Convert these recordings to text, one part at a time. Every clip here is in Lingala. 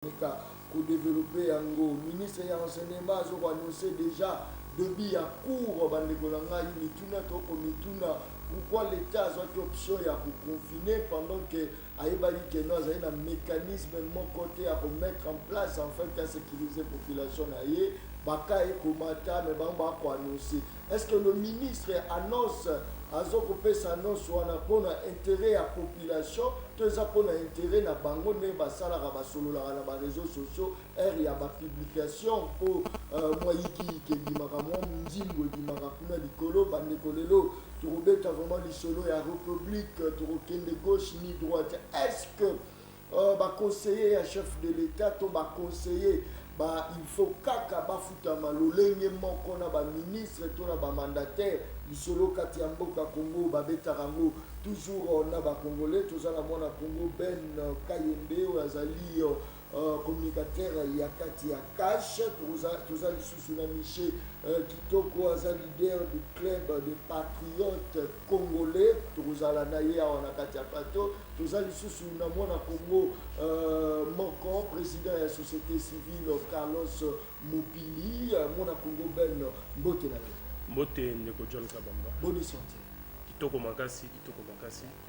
pour développer un go ministre ya enseignement a annoncé déjà depuis à cours bandekolanga mituna to ko mituna pourquoi l'état a une option ya pour confiner pendant que aibali que nous avons un mécanisme mon côté à mettre en place afin de sécuriser la population naie baka et komata mais ba ko annoncer est-ce que le ministre annonce azoko pesa annonce wana pona intérêt à population toza pona intérêt na bango ne basala ka basolola na ba réseaux sociaux er ya ba publication pour moyiki ke dimaka mo nzimbo dimaka kuna likolo bandekolelo turobeta vraiment lisolo ya république turokende gauche ni droite est-ce que ba conseiller à chef de l'état to ba conseiller il faut kaka bafutama lolenge moko na ba ministre to na ba mandataire lisolo kati ya mboka Congo babetaka ngo toujours na ba congolais tozala mwana Congo Ben Kayembe azali communicateur ya kati ya cash tozali lisusu na Michel Kitoko aza leader du club des patriotes congolais tozala na ye na kati ya plateau tozali lisusu na mwana Congo moko président ya société civile Carlos Mupili mwana Congo Ben mbote na ye mbote ndeko John Kabamba bonne santé kitoko makasi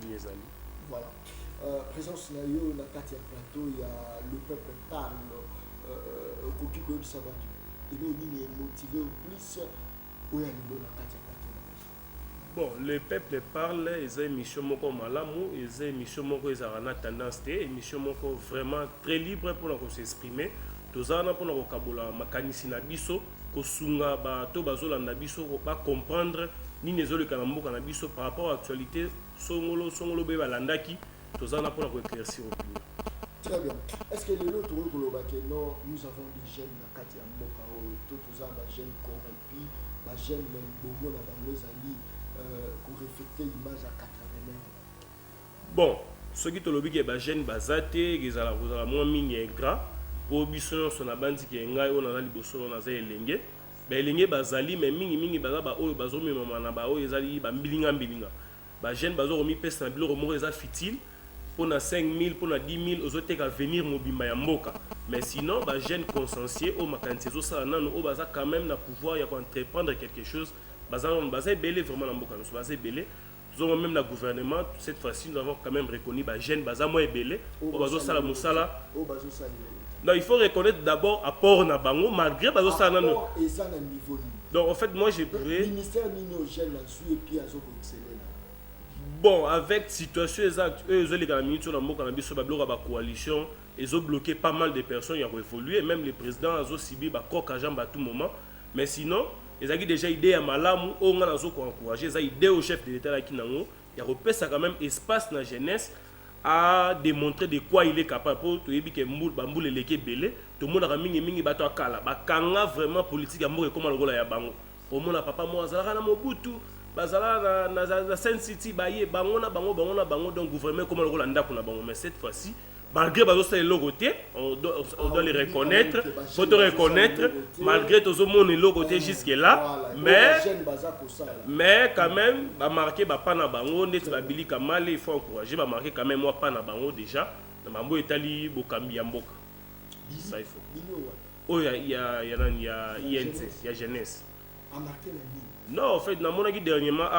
niezali voilà présence na yo na kati ya plateau ya le peuple parle koki ko bisa batu ino nini motivé au plus oya ni na kati ya plateau. Bon, le peuple parle, ils émission moko malamu, ils émission moko ils ont tendance té, émission moko vraiment très libre pour nous s'exprimer. Tozana pour nous kabola makanisi na biso, ko sunga ba to bazolanda biso ko pas comprendre ni nezolo kanambo kana biso par rapport à l'actualité songolo be balandaki, tozana pour nous éclaircir au plus. Très bien. Est-ce que les autres non, nous avons des jeunes na kati ya mboka o to tozana ba jeunes corrompus, ba jeunes bongo na bango zali pour refléter l'image à 80 ans. Bon, ceux qui te l'obligent que les jeunes bazate, ils ont moins mini gras. Pour biso son abandi qui ngai on a liboso on a zelenge. Ben lenge bazali mais mingi baza ba oyo bazomi mama na ba oyo ezali ba mbilinga. Ba jeunes bazo remis pesa na bilo mo eza fitile. Pour na 5000 pour na 10000 ozote ka venir mobimba ya mboka. Mais sinon ba jeunes consciencieux au makanti zo sala nano o baza quand même na pouvoir ya entreprendre quelque chose. Bazé belé vraiment dans mboka nous bazé belé. Nous avons même le gouvernement cette fois-ci nous avons quand même reconnu ba jeunes baza moins belé o bazo sala musala. Non, il faut reconnaître d'abord apport na bango malgré bazo sala nano. Et ça na niveau. Donc en fait moi j'ai pris le ministère ni nos jeunes là-dessus et puis azo exceller. Bon, avec situation exacte, eux les minutes sur la mboka na biso ba bloquer ba coalition, ils ont bloqué pas mal de personnes, ils ont évolué, même le président a subi ba coq à jambe à tout moment. Mais sinon, ils ont déjà idée à malamu, on a encouragé, ils ont idée au chef de l'État qui nango, il a ça quand même espace dans la jeunesse à démontrer de quoi il est capable pour tout que mboul bamboul et leke belé, tout le monde a mingi bato akala, ba kanga vraiment politique amour et comment le rôle ya bango. Au monde a papa moi zala na mobutu bazala na Saint City baye bango donc gouvernement comment le rôle ndako na bango mais cette fois-ci malgré bazo c'est logoté on doit les reconnaître faut te reconnaître malgré tout ce monde logoté jusque là mais quand même ba marqué ba pana bango net ba bili kamale il faut encourager ba marqué quand même moi pana bango déjà na mambo etali bokambi ya mboka ça il faut oh il y a INC il y a jeunesse. Non, en fait, dans mon avis dernièrement,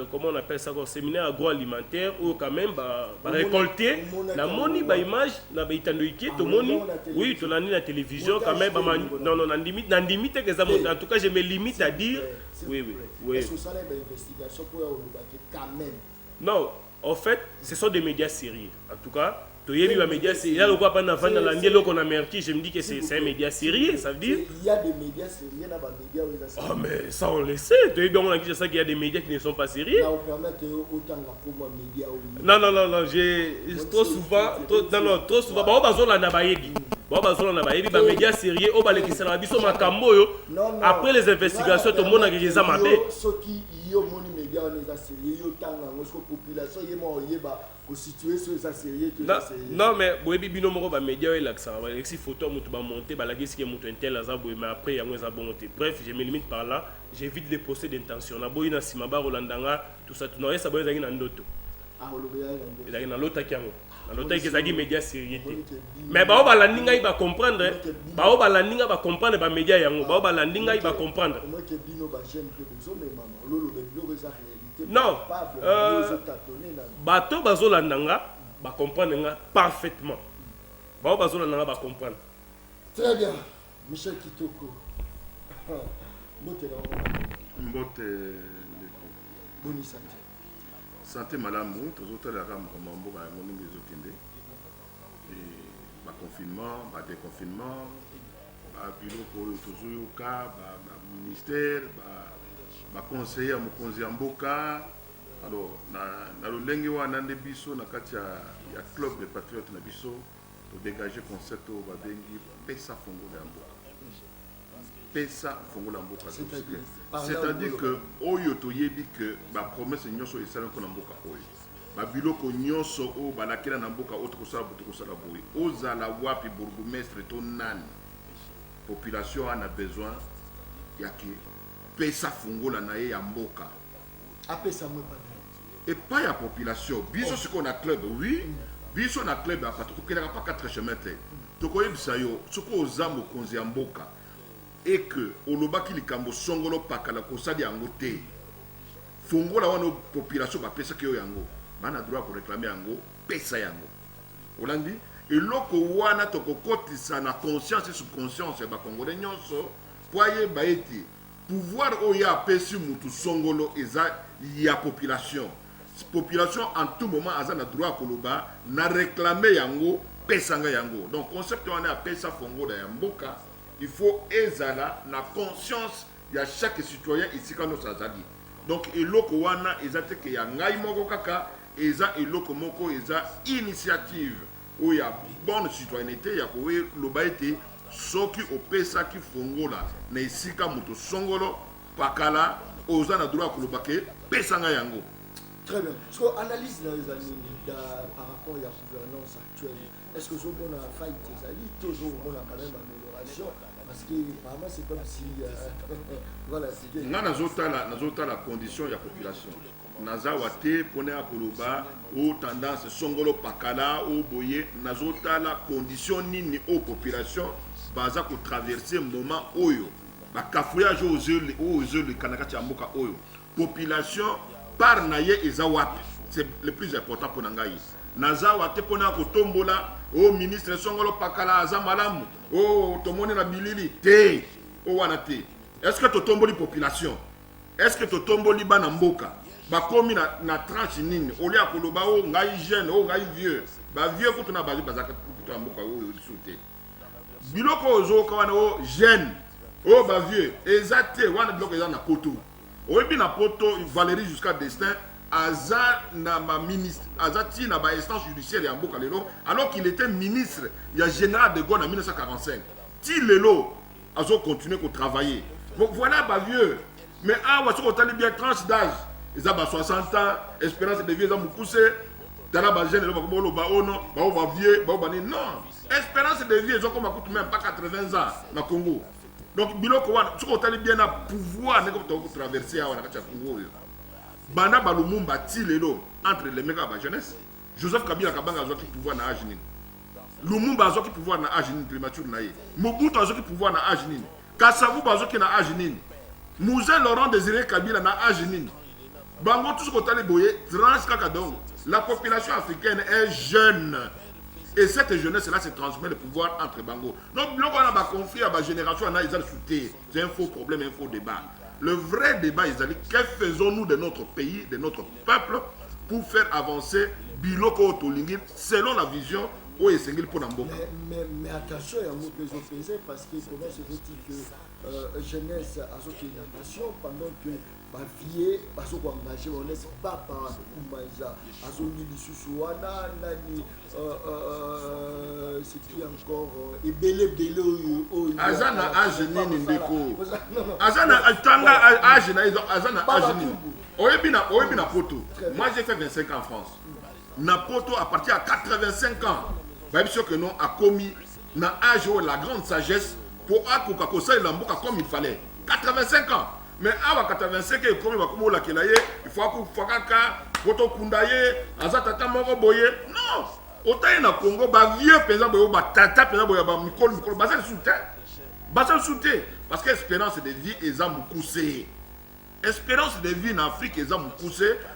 comment on appelle ça, un séminaire agroalimentaire où quand même récolter la moni image na baitanoiki to moni oui to nani la télévision quand même non limite que ça en tout cas je me limite à dire oui. Est-ce que ça a une investigation pour quand même? Non, en fait, ce sont des médias sérieux. En tout cas, il y a des médias sérieux. Je me dis que c'est un média sérieux, ça veut dire. Il y a des médias sérieux dans les médias. Oh, mais ça on le sait. Tu sais bien qu'il y a des médias qui ne sont pas sérieux. Non, j'ai trop souvent. Médias sérieux. Après les investigations, tout le monde a dit que ça m'a fait. Non mais boyebi bino moko ba média et l'accent si photo mutu ba monter ba la gisi mutu intel aza boye mais après yango eza bonté bref je me limite par là j'évite les procès d'intention na boyina sima ba rolandanga tout ça tout non ça boye zangi na ndoto ah olobe ya ndoto na lota kyango nalota ke ezalaki média sérieux te mais bao balandi ngai bacomprendre bao balandi ngai bacomprendre bamédia yango bao balandi ngai bacomprendre non bato bazolanda nga bacomprendre nga parfaitement bao bazolanda nga bacomprendre. Très bien, Michel Kitoko. Mbote Boni santé. Santé malamu, tozotala kama mboka yango ndenge ezokende. Ba confinement, ba déconfinement, ba biloko oyo tozoyoka, ba ministère, ba conseiller ya mokonzi ya mboka. Alors na lolenge wana nde biso na kati ya club des patriotes na biso to dégager concept oyo babengi pesa fongola ya mboka. Pesa fongola mboka. C'est-à-dire que oyo toyebi que ba promesse nyonso esala ko na mboka oyo. Ba biloko nyonso o balakela na mboka oyo tokosala boye. Ozala wapi bourgmestre to nani. Population a besoin ya ke pesa fongola na ye ya mboka. Apesa mwe pas. Et pas la population. Biso ce qu'on a club, oui. Biso na club à partir qu'il n'y a pas 4 chemins. Tokoye bisayo, ce qu'on ozamo konzi mboka. Et que olobaki likambo songolo pakala kosadi yango te. Fongola wana population ba pesa ke yango. Bana droit pour réclamer yango, pesa yango. Olandi eloko wana tokokotisa na conscience et subconscience ba congolais nyonso poye ba eti pouvoir oya pesi mutu songolo eza ya population. Population en tout moment a na droit koloba na réclamer yango pesanga yango. Donc concept on a pesa fongo da mboka, il faut ezala na conscience ya chaque citoyen ici quand nous azali. Donc eloko wana ezate ke ya ngai moko kaka eza eloko moko eza initiative o ya bonne citoyenneté ya ko loba ete soki opesa ki fongola na isika mutu songolo pakala oza na droit koloba ke pesanga yango. Très bien. Parce qu'on analyse dans les années par rapport à la gouvernance actuelle, est-ce que ce qu'on a failli, toujours on a quand même amélioration parce que apparemment c'est comme si voilà, c'est la condition de la population. Nazawate pone a koloba ou tendance songolo pakala ou boye nazota la condition nini aux population baza ko traverser moment oyo ba kafouillage aux yeux le kanaka ya mboka oyo population par naye ezawapi, c'est le plus important pour nangai. Nazawate pona ko tombola o ministre songolo pakala azamalamu o tomoni na bilili te o wana te. Est-ce que to tomboli population? Est-ce que to tomboli bana mboka? Ba komi na tranche nini olia koloba o ngai jeune o ngai vieux. Ba vieux ko tuna bazi bazaka ko mboka o sute. Biloko ozo wana o jeune o ba vieux ezate wana biloko eza na poto. Oyebi na poto Valérie jusqu'à destin aza na ma ministre azati na ba instance judiciaire ya mboka lelo alors qu'il était ministre ya général de Gaulle en 1945 ti lelo azo continuer ko travailler. Donc voilà ba vieux mais awa soko tali bien tranche d'âge eza ba 60 ans espérance de vie eza mukuse tala ba jeune lo ba lo ba ono ba vieux ba ba non espérance de vie eza comme akutu même pas 80 ans na Congo. Donc biloko wana soko tali bien na pouvoir ne ko traverser awa na kati ya Congo yo banda balumumba ti lelo entre les méga ba jeunesse Joseph Kabila kabanga azoki pouvoir na âge nini Lumumba azoki pouvoir na âge nini prématuré na ye Mobutu azoki pouvoir na âge nini Kasavubu azoki na âge nini Moussa Laurent Désiré Kabila na âge nini bango tout ce ko tali boye trans kaka donc la population africaine est jeune. Et cette jeunesse-là se transmet le pouvoir entre Bango. Donc, là, on a confié à la génération, on a sauté. C'est un faux problème, un faux débat. Le vrai débat, que faisons-nous de notre pays, de notre peuple, pour faire avancer Biloko Otolingi selon la vision où est Sengil pour Namboka. Mais attention, il y a un mot pesé parce que comment se fait-il que jeunesse a une nation pendant que ma vie a engagé, on laisse papa Koumaïza, a son wana nani c'est qui encore et belé Azana Agenine Ndeko Azana Altanga Agena Azana Agenine Oebina Poto. Moi j'ai fait 25 ans en France. Napoto à partir à 85 ans. Bien sûr que non a commis na âge la grande sagesse pour akuka kosa ilamboka comme il fallait. 85 ans. Mais à 85 ans, comme il faut que Fakaka, Poto Kundaye, Azatata Moro Boye. Non! Autant na Congo, ba vieux paysan boyo ba tata paysan boyo ba mikolo basal soute. Basal soute parce que espérance de vie est beaucoup. Espérance de vie en Afrique est beaucoup.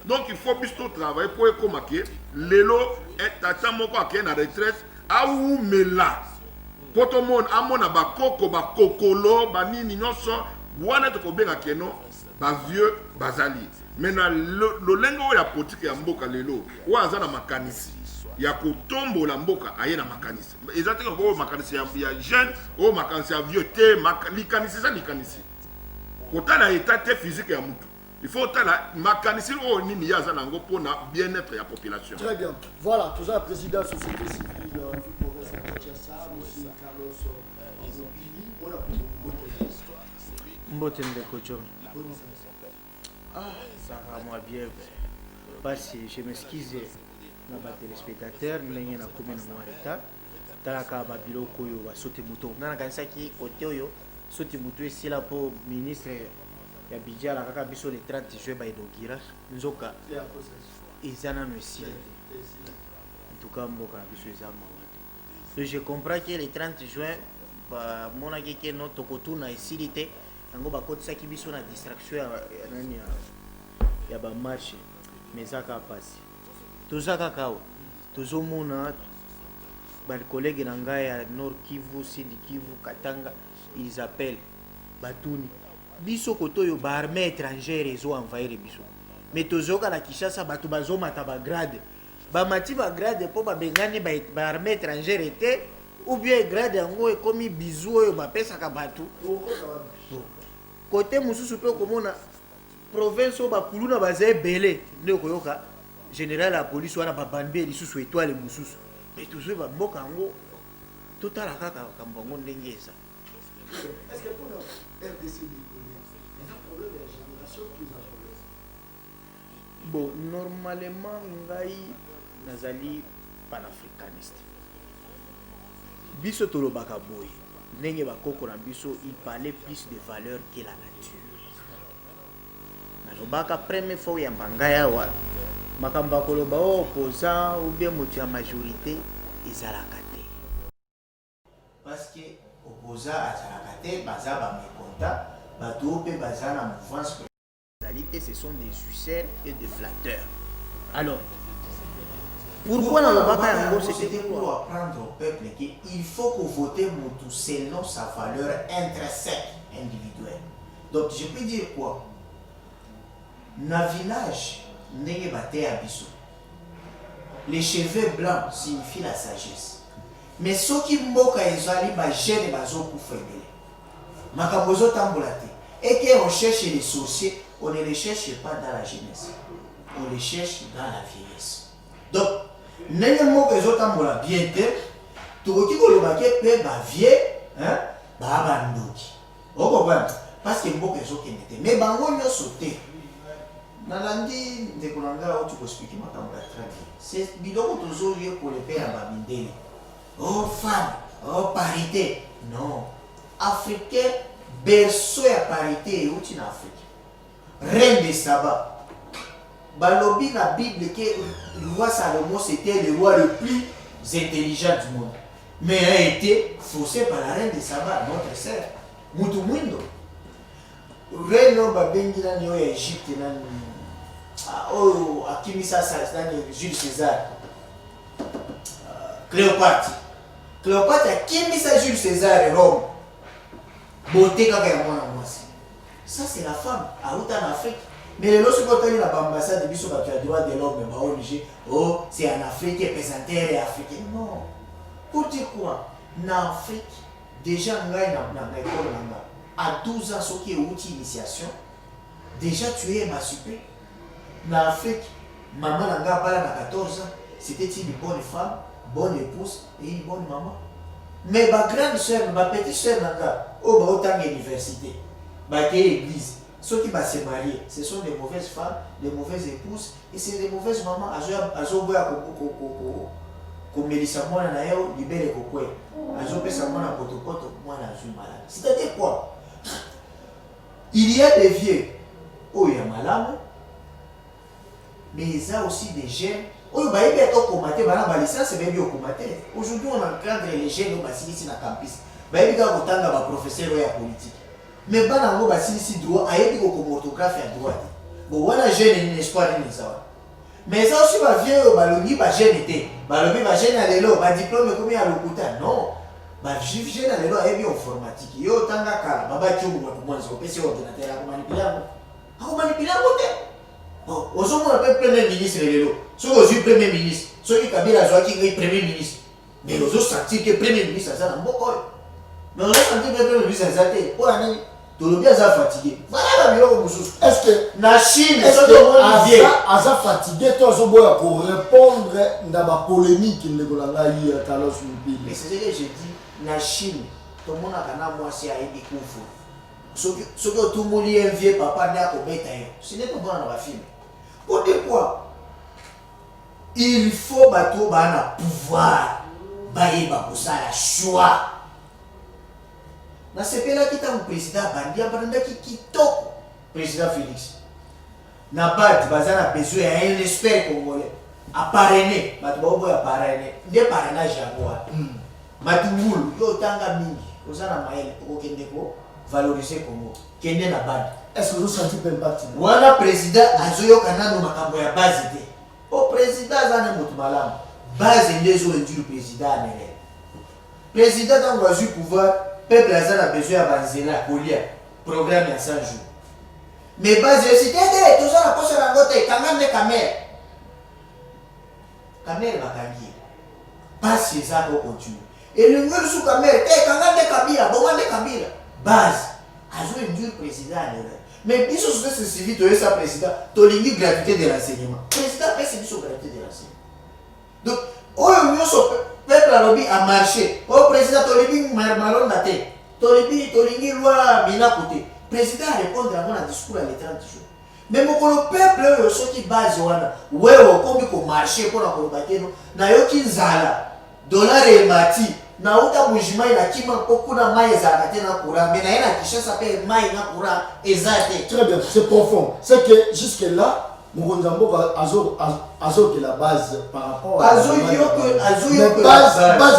Donc il faut plus travailler pour comme que lelo et tata moko akena na retraite a ou mela. Pour tout le monde amona ba koko ba kokolo ba nini nyonso wana to ko benga keno ba vieux bazali. Maintenant le lengo ya politique ya mboka lelo wa azana makanisi. Ya kotombo la mboka aye na makanisi exactement ko makanisi ya jeune o makanisi ya vieux te likanisi ça likanisi kotala état te physique ya mutu il faut tala makanisi o nini ya za nango pona bien-être ya population. Très bien, voilà tout ça président société civile du province de Kinshasa monsieur Carlos Zopili on a Mbote ndeko John. Ça va moi bien. Parce que je m'excuse na ba téléspectateurs ndenge na commune mo état talaka ba biloko yo ba sote moto na kanisa ki côté yo sote moto esila po ministre ya budget la kaka biso le 30 juin ba inaugura nzoka ezana no esila en tout cas mboka biso ezama wato je comprends que le 30 juin ba mona ke no tokotuna esilité yango ba kotisa ki biso na distraction ya nani ya ba marché mais ça ka passer toza kakao tozomona bakolege na ngai ya Nord Kivu, Sud Kivu, Katanga ils appellent batuni biso koto yo ba armée étrangère ezo envahir biso mais tozoka na Kinshasa bato bazomata ba grade ba mati ba grade po ba bengani ba armée étrangère était ou bien grade yango ekomi bizu oyo bapesaka bato côté mususu pe komona province o ba kuluna baza ebele nde koyoka général la police wana babambe lisusu étoile mususu mais toujours ba mboka yango totala kaka kambongo ndenge eza. Est-ce que pour la RDC il y a un problème de génération plus un problème? Bon normalement ngai nazali panafricaniste biso tolobaka boy ndenge bakoko na biso il parlait plus de valeur que la nature nalobaka première fois ya mbangaya wa makamba koloba opposant ou bien motu ya majorité ezalaka te parce que opposant azalaka te baza bamekonta bato mpe baza na mouvance réalité ce sont des suceurs et des flatteurs. Alors pourquoi nalobaka yango c'était pour apprendre au peuple qu'il faut que voter motu selon sa valeur intrinsèque individuelle. Donc je peux dire quoi na village ndenge bate ya biso les cheveux blancs signifient la sagesse mais soki mboka ezali ba jeune bazokufa ebele makambo ezotambola te et que on cherche les sorciers on ne les cherche pas dans la jeunesse on les cherche dans la vieillesse. Donc ndenge mboka ezotambola bien te tokoki koloba ke mpe bavie baa bandoki okobana parce que mboka ezokende te mais bango nyonso te nalandi ndeko na ngai oyo tukospeaki makambo ya très bien c'est biloko tozolie kolepe ya babindele oh femme oh parité non africain berceau ya parité euti na afrique reine de Saba balobi na bible ke roi Salomon c'était le roi le plus intelligent du monde mais a été faussé par la reine de Saba notre sœur mutu mwindo reine oyo babengi nani oyo ya Égypte nani oyo akimisa nani Jules César Cléopâtre akimisa Jules César Rome beauté kaka ya mwana mwasi ça c'est la femme autant en Afrique mais lelo soki otali na baambassade biso bato ya droit de l'homme baoblige oh c'est en Afrique épesantère et africaine non pour dire quoi na Afrique déjà ngai na école nanga à 12 ans soki euti initiation déjà tu es émancipé. En Afrique, maman n'a pas à 14 ans, c'était une bonne femme, bonne épouse et une bonne maman. Mais ma grande soeur, ma petite soeur n'a pas autant d'université, ma église. Ceux qui vont se marier, ce sont des mauvaises femmes, des mauvaises épouses et c'est des mauvaises mamans. C'est-à-dire quoi? Il y a des vieux, oh il y a malade. Mais il y a aussi des jeunes oyo bayebi ata okomate bana balicence bayebi okomate. Aujourd'hui on encadre les jeunes oyo basilisi na campus bayebi kaka kotanga baprofesseur oyo ya politique mais bana yango basilisi droit ayebi kokoma orthographe ya droit te. Bon wana jeune nini espoir nini eza wana mais eza aussi bavieux oyo balongi bajeune te balobi bajeune ya lelo badiplome ekomi ya lokuta non bajeune ya lelo ayebi informatique yo otanga kala babaki oyo bato mwanzi opesi ordinateur akomanipule yango te. Ozomona mpe premier ministre lelo soki ozwi premier ministre soki Kabila azwaki ngai premier ministre mais ozosentir ke premier ministre aza na mboka oyo mais ozosentir ke premier ministre aza te mpo na nini tolobi aza fatigué vala babiloko mosusu Est-ce que na Chine soki omoni vie aza fatigué to azoboya korépondre na bapolémique ndeko na ngai Carlos mais Mupila? c'est ce que je dis na Chine tomonaka na mwasi ayebi kufu soki otumoli ye vie papa nde akobeta yo sine tomona na bafilme. Pour dire quoi? Il faut bateau bana pouvoir bayeba kosala choix. Na sepela kita mu président bandia bandaki kitoko président Félix. Na bat bazana besoin ya un expert congolais a parrainer bato bobo ya parrainer nde parrainage yango wa. Matungulu yo tanga mingi ozana maele okende ko valoriser Congo kende na bat. Est-ce que vous sentez pas impact? Wana président azoyoka nano makambo ya base te. O président azana moto malamu. Base ndezo endure président amele. Président tango azui pouvoir, peuple azana besoin ya banzela kolia programme ya 100 jours. Mais base aussi tete tozana posa na ngote kangande kamera. Kamera bakangi. Base ezako continue. Et le ngelu sous kamera te kangande kabila, bomande kabila. Base azo endure président amele. Mais biso société civile to esa président to lingi gratuité de l'enseignement. Président pèse biso gratuité de l'enseignement. Donc oyo nyoso peuple alobi a marché. O président to lingi malon na te. To lingi loi mina côté. Président répondre à mon discours à les 30 jours. Mais mon peuple oyo soki base wana wewe kombi ko marché pour na ko bakeno na yoki nzala dollar et mati na uta mujima ina kima kokuna mai ezalaka te na courant mais na yena Kinshasa pe mai na courant ezate. Très bien, c'est profond. C'est que jusque là Mokonzi Mboka azo que la base par rapport à base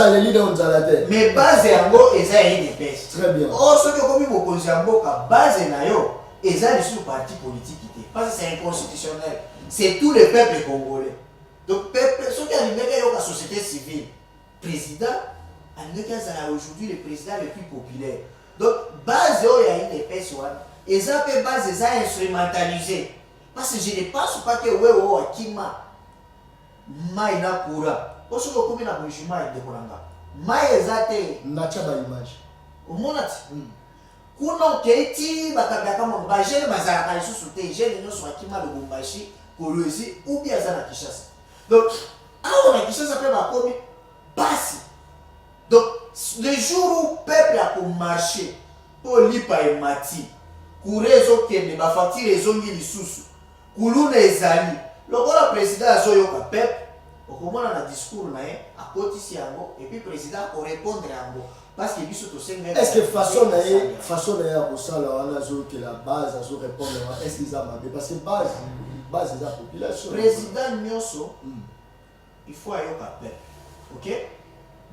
à l'élite on zalate. Mais base yango eza une épaisse. Très bien. Oh ce que comme Mokonzi Mboka base na yo eza sur parti politique té parce que c'est inconstitutionnel. C'est tout le peuple congolais. Donc peuple ce qui a limité yo la société civile. Président aujourd'hui le président le plus populaire. Donc, base il y a une épaisse et ça fait base instrumentalisé. Parce que je ne pense pas que ouais akima maina kura. Parce que comme na mujima de kolanga. Mai ezate na chaba image. Omonati. Kuna keti bakabya kama bajene bazala lisusu te jene nyoso akima le bombashi kolwezi ou bien za na Kinshasa. Donc, awa na Kinshasa pe bakomi basi. Donc, le jour où le peuple a marché pour lipa et mati, pour réseau qui ne va facture les ongi les sous, kuluna ezali. Le président a zoyo ka peuple, au moment na discours na à côté si yango et puis président pour répondre yango parce que biso to senga. Est-ce que façon na pour ça là on a zo que la base a zo répondre est-ce qu'ils a mal parce que base de la population. Président Nyoso, il faut ayo ka peuple. OK?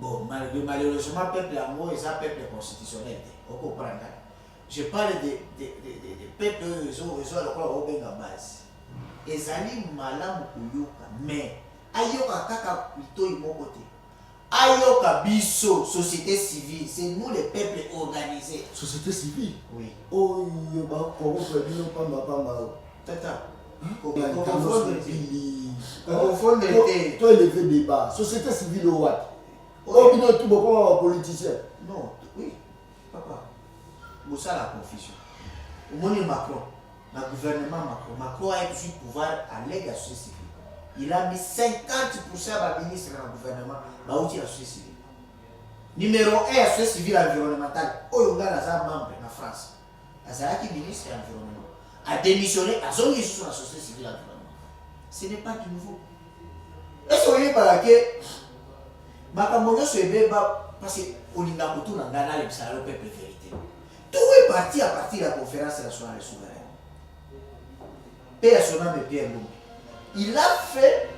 Bon, malheureusement, le peuple amour est un peuple constitutionnel. On comprend. Je parle des peuples qui ont besoin de la base. Ils allaient malam kuyoka, mais ayoka kaka plutôt imokote. Ayoka biso, société civile, c'est nous les peuples organisés. Société civile? Oui. Oh, il y a pas Tata. Confondre toi élevé débat. Société civile au what? Oh, bien tout beaucoup politicien. Non, oui, papa. Vous ça la confusion. Au moment Macron, le gouvernement Macron a eu le pouvoir à l'aide de la société civile. Il a mis 50% de ministre dans le gouvernement, là où il y a la société civile. Numéro 1, la société civile environnementale. Oh, il y a un membre en France. Azaraki ministre de l'environnement a démissionné à son issue sur la société civile environnement. Ce n'est pas du nouveau. Est-ce que vous voyez par que makambo nyonso ebeba parce que olinga kutu na ngana le bisala le peuple vérité. Tout est parti à partir de la conférence nationale souveraine. Père Sonam et Pierre Lumumba. Il a fait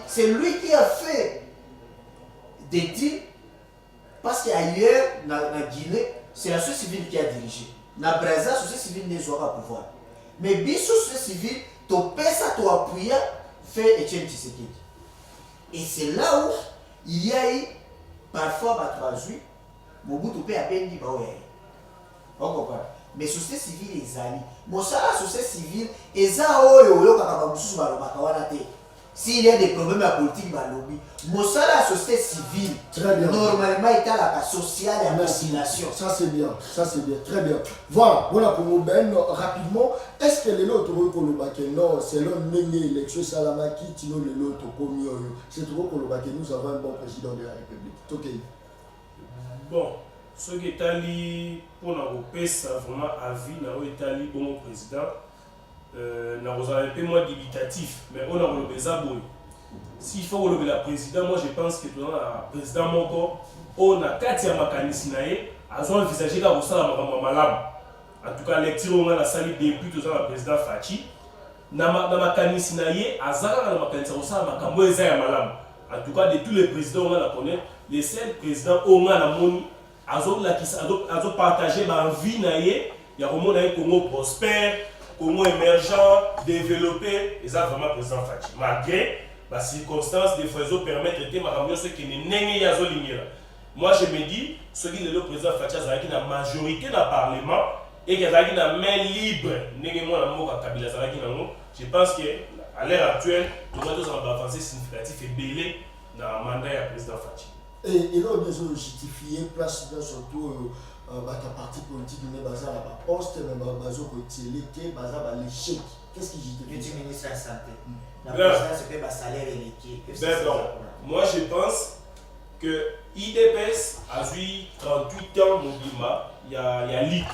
c'est lui qui a fait des deals parce qu'ailleurs, dans Guinée, c'est la société civile qui a dirigé. Dans le Brésil, la société civile n'est pas au pouvoir. Mais bien sûr, la société civile, tu paies ça, tu appuies, fait Etienne Tshisekedi. Et c'est là où il y a eu, parfois, Mobutu peut appeler dit, on comprend. Mais la société civile est amis. Mais ça, la société civile, et ça, s'il y a des problèmes à politique, la société civile, normalement, est à la sociale et à la population. Ça c'est bien, très bien. Voilà, pour Ben, rapidement, est-ce que les autres non, c'est l'homme l'élection Salamaki, Tino les autres commis, c'est trop que nous avons un bon président de la République. Ok. Bon, ce qui est allé pour l'Europe, ça vraiment avis, n'a été allé bon président. N'a un peu moins dubitatif, mais on a relevé ça. S'il faut relever la président, moi je pense que dans le président Moko, on a 4 Makanisinae, ils ont envisagé la Rossa Malam. En tout cas, lecture on a la salle depuis tout ça, le président Fachi. Dans Makanisinae, Azara la Makanisinae, Makambo Ezaya Malam. En tout cas, de tous les présidents, on a connaît, les seuls présidents, on a la moni, ils ont partagé ma vie, il y a vraiment un Congo prospère. Congo émergent, développé, et ça vraiment président Fachi. Malgré les circonstances, des fois, ils permettent de faire ce qui n'est pas ligné. Moi, je me dis, ce qui est le président Fachi, c'est la majorité dans le Parlement et qu'il y a une main libre. Je pense qu'à l'heure actuelle, nous avons une avancée significative et belée dans le mandat du président Fachi. Et là, nous avons justifié, place surtout. Ta parti politique ne basa la poste mais bazo ko télé basa ba l'échec. Qu'est-ce qui justifie le ministre de la santé la présidence c'est que ba salaire élevé. Moi je pense que IDPS a eu 38 ans Mobima, il y a ligue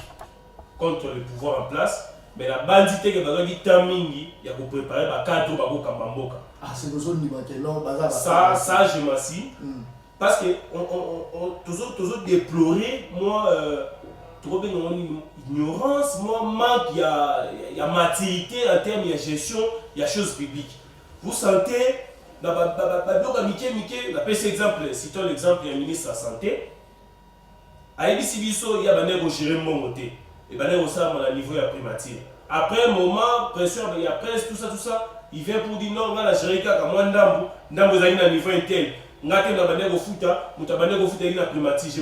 contre le pouvoir en place, mais la bandité que bazo dit tamingi, il y a pour préparer ba cadre ba ko kambamboka. Ah c'est besoin de non basa ça je m'assis. Parce que on toujours déplorer, moi, trop bien une ignorance, moi, manque, il y a maturité en termes de gestion, il y a choses publiques. Vous sentez, dans la PC exemple, citons l'exemple du ministre de la Santé, à Ebisibiso, il y a un gérer mon côté, et il y a un niveau de primature. Après un moment, pression, il y a presse, tout ça, il vient pour dire non, on va la gérer comme moi, ndambo, vous avez un niveau intel. Je me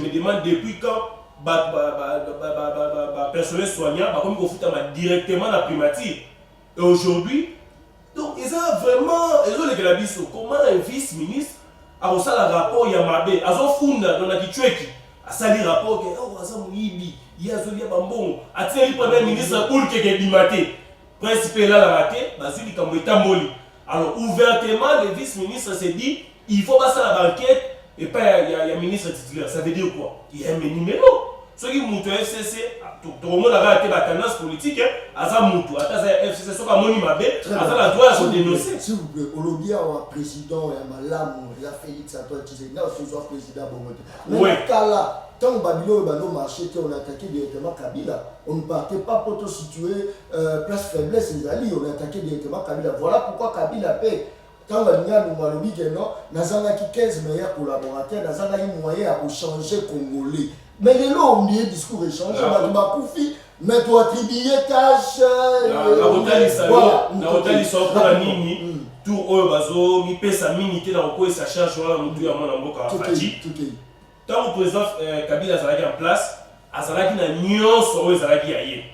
demande depuis quand personnel soignant directement la primature. Et aujourd'hui, donc ils ont vraiment les comment un vice-ministre a reçu le rapport Yamabe, a funda dans la Kichweki, a sali rapport que oh Azam Ibi, Yazolia Bambon, a tiré le premier ministre pour que Dimate, principal là la raté, Basili Kamwetamboli. Alors ouvertement le vice-ministre s'est dit il faut passer à la banquette et pas il y a un ministre titulaire. Ça veut dire quoi? Il y a un numéro. Ceux qui montent au FCC, tout le monde a été la tendance politique, à ça monte. À ça FCC, ce qu'on a moni mabé, à ça la droit à dénoncer. S'il vous plaît, Olobia ou président, il y a Malam, il y a Félix Antoine Tshisekedi, il y a président Bongote. Mais là, tant que Babylone a marché, on a attaqué directement Kabila. On ne partait pas pour te situer place faiblesse et alliés, on a attaqué directement Kabila. Voilà pourquoi Kabila paie. Quand on a nous 15 meilleurs collaborateurs, nous avons moyen de changer Congolais. Mais les lots ont dit discours échangé, on a confié, mais tu attribuer cash. La hôtel ils sont pour la mini, tout eux bazo, mi pesa minité dans quoi ça charge voilà mutu ya mwana mboka Fachi. Tant le président Kabila Zalaki en place, Azalaki na nyonso oyo Zalaki yaye.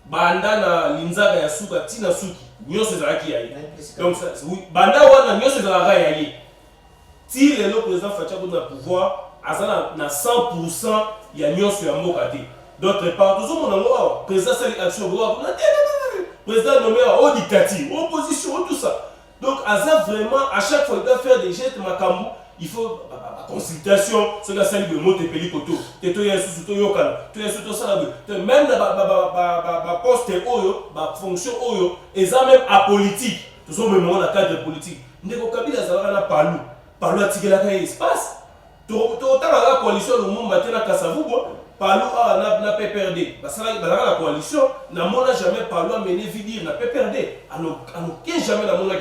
Banda na linzaga ya suka tina suki. Nyonso Zalaki yaye. Donc oui, banda wana nyonso Zalaki yaye. Si le président Fachi a le pouvoir, Azala na 100% ya nyonso ya mboka te. D'autre part, tout le monde a président Sali Action, président nommé au dictature, opposition, tout ça. Donc, Azala vraiment, à chaque fois, il doit faire des gestes Makambu. Il faut consultation, ce que ça lui monte et pelikoto. Tu es sous Toyokan, tu es sous Salabe. Même la poste Oyo, la fonction Oyo, et ça même apolitique. Tout ça, même dans cadre politique. Ndeko Kabila Zalana Palou. Palou a tiré la espace. Autant la coalition, le monde maintenant Kassavubo, Palou n'a pas perdu. Parce que la coalition, n'a jamais Palou a mené Vidir, n'a pas perdu. Alors, jamais la monde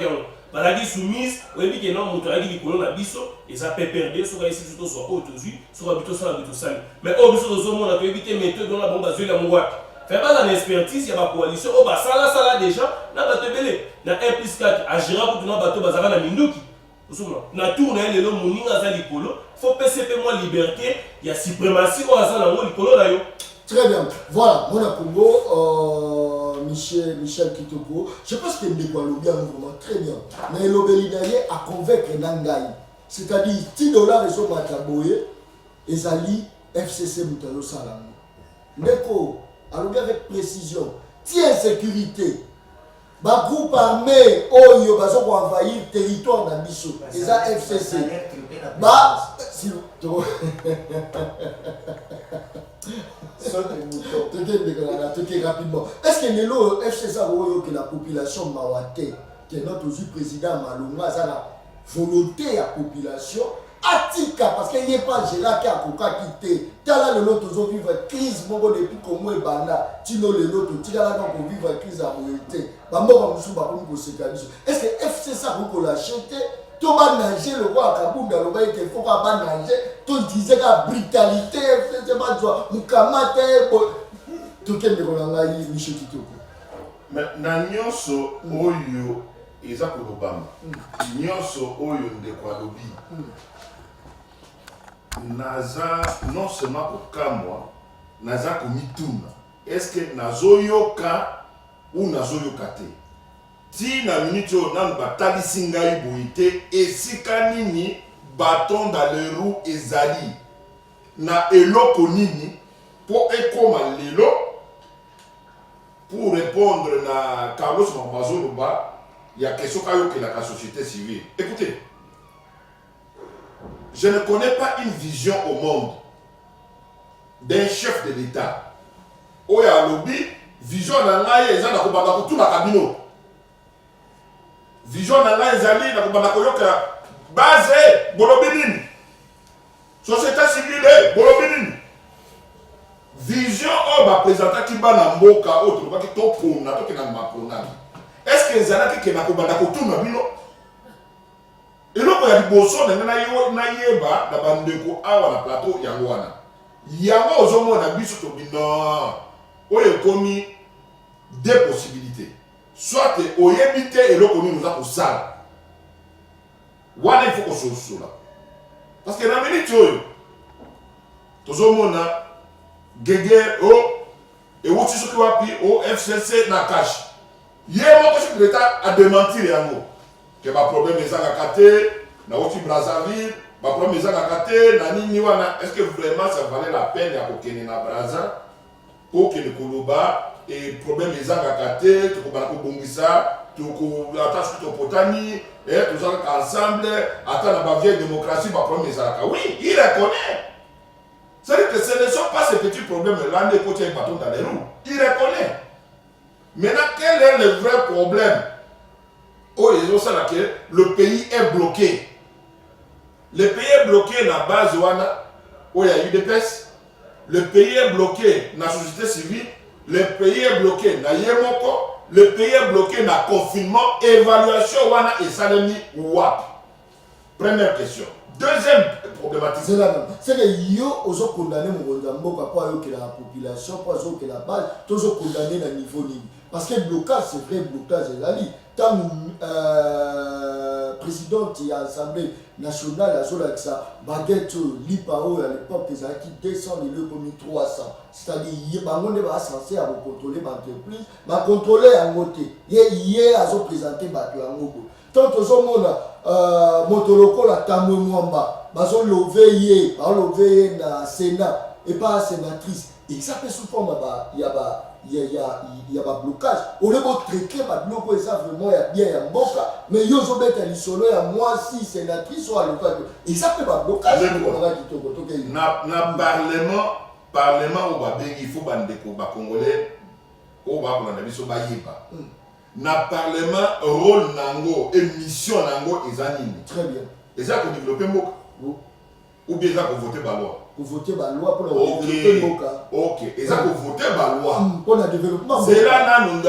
balaki soumise oyebi ke non moto ayaki likolo na biso eza PPRD soki ayesi biso tozwa oyo tozwi soki abi tosala bi tosali mais oyo biso tozomona toyebi te méthode wana bango bazweli yango wapi fait baza na expertise ya bacoalition oyo basalasala déjà na bato ebele na 1+4 agira kutu na bato bazalaka na minduki osomona na tour na ye lelo moninga aza likolo faut pese mpe mwa liberté ya suprématie oyo aza nango likolo na yo. Très bien. Voilà, mon Congo, Michel Kitoko. Je pense que Ndeko bien vraiment très bien. Mais l'obélidaye a convaincre Nangaï. C'est-à-dire, $10 et son mataboye, et Zali, FCC Moutalo Salam. Ndeko, alors avec précision, tiens sécurité. Ba groupe armé, Oyo, Bazo pour envahir le territoire d'Abisso. Et ça, FCC. Bah, si. Rapidement. Est-ce que le FCC que la population mawate, que notre président Malonga a la volonté à la population, Atika, parce qu'il n'y a pas Gérard qui a quitté. Tala le lot vivre une crise, mon depuis comme moi, Banda, Tino le lot, Tila pour vivre une crise à mobilité. Est-ce que FCC a l'acheté? Tout va nager le roi à Kaboum, il faut pas nager. Tout disait la brutalité, c'est pas toi, Mukamate, tout le monde a eu Michel Kitoko. Mais Nanyoso Oyo, Isaac Obama, Nyoso Oyo de Kwadobi, Naza, non seulement au Kamwa, Naza Komituna. Est-ce que Nazoyoka ou Nazoyokate? Si na minute nan batali singai boite esika nini bâton dans les roues ezali na eloko nini pour ekoma lelo pour répondre na Carlos Mambazo Loba il y a question que la société civile. Écoutez, je ne connais pas une vision au monde d'un chef de l'État. Oya lobby vision na ngai eza na kobaka kutuna kabino. Vision na ngai ezali na kobanda koyoka base bolobinini société civile bolobinini vision o ba présentaki bana mboka o to baki to pona to kena mapona est-ce que ezalaki ke na kobanda kotuna bino eloko ya liboso na yeba na bandeko awa na plateau yango wana yango ozomona biso to bino oyo komi deux possibilités. Soit au yébite et l'autre nous a pour ça. Voilà, il faut qu'on soit là. Parce que dans la minute, tout le monde a gagné et où tu sais au FCC na cash. Hier, moi, je l'État a démenti les mots. Que ma problème est à Kate, na Oti Brazzaville, ma problème est à Kate, na Niniwana. Est-ce que vraiment ça valait la peine à Kokene na Brazza pour que le Koloba et problème les agakate, tu peux bongisa, tu peux attacher ton potani, et tout ça ensemble, attendre la vieille démocratie, ma problème les agakate. Oui, il reconnaît. C'est-à-dire que ce ne sont pas ces petits problèmes-là, les côtés un bâton dans les roues. Il reconnaît. Maintenant, quel est le vrai problème? Oh, ils ont ça là que le pays est bloqué. Le pays est bloqué dans la base où il y a eu des pestes. Le pays est bloqué dans la société civile. Le pays est bloqué dans Yemoko. Le pays est bloqué dans le confinement. Évaluation wana et salami wap. Première question. Deuxième problématique. C'est là même. C'est que yo ozo condamné mon Mboka pour que la population, pour que la base, tous ont condamné à niveau niveau. Parce que le blocage, c'est vrai, le blocage est là. Tant président de l'Assemblée nationale a joué avec sa baguette, l'IPAO à l'époque, ils ont acquis 200 et le commis 300. C'est-à-dire, il y a censé contrôler l'entreprise, mais contrôler en côté. Il y a présenté l'entreprise. Tant que nous Motoloko la Tamou Mwamba, ils ont levé dans le Sénat et pas la sénatrice. Et ça peut sous forme, il y a un blocage. On est traité, il y a vraiment bien un boka, mais il y a un solo, il y a moi si sénatrice ou à l'autre. Et ça peut pas blocage. Na parlement il faut que Congolais au na parlement rôle nango et mission nango ezanini. Très bien. Et ça pour développer Mboka. Ou bien ça pour voter la loi. Pour voter la loi pour développer Mboka. OK. Et ça pour voter la loi. Pour le développement. C'est là nous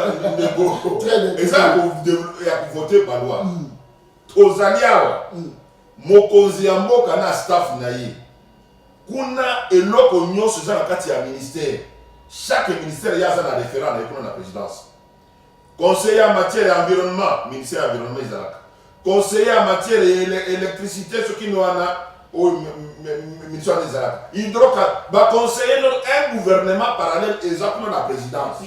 très bien. Et ça pour voter la loi. tozali awa mokonzi ya mboka na staff na ye kuna eloko nyonso eza na kati ya ministère. Chaque ministère yaza na référent na ye kuna na présidence. Conseiller en matière d'environnement, ministère de l'environnement ezalaka. Conseiller en matière d'électricité, ce qui nous a au ministère des Arabes. Hydrocar, va conseiller un gouvernement parallèle exactement la présidence.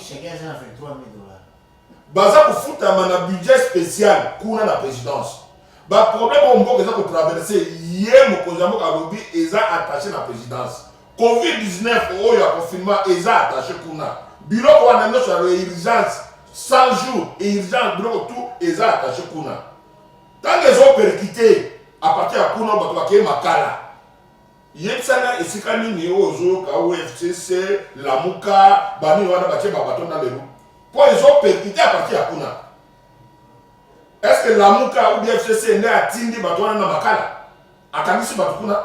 Baza pour foutre un budget spécial pour la présidence. Le problème on peut traverser hier mon cousin Mokabobi est attaché à la présidence. Covid-19 oh il y a confinement est attaché pour la. Bureau on a mis sur l'urgence 100 jours et urgence bureau tout est attaché pour la. Tant les ont percuté à partir de Kuna Batouake Makala. Yetsana et Sikani Nio Ozo, FCC, Lamuka, Bani Wana Baché Babaton dans les roues. Pour ils ont percuté à partir de Kuna. Est-ce que Lamuka ou bien FCC n'est à Tindi Batouana Makala? À Kamisi Batukuna?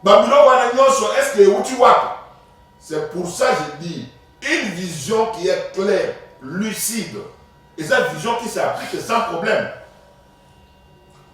Babylon Wana Nyonso, est-ce que Utiwaka? C'est pour ça que je dis, une vision qui est claire, lucide, et cette vision qui s'applique sans problème.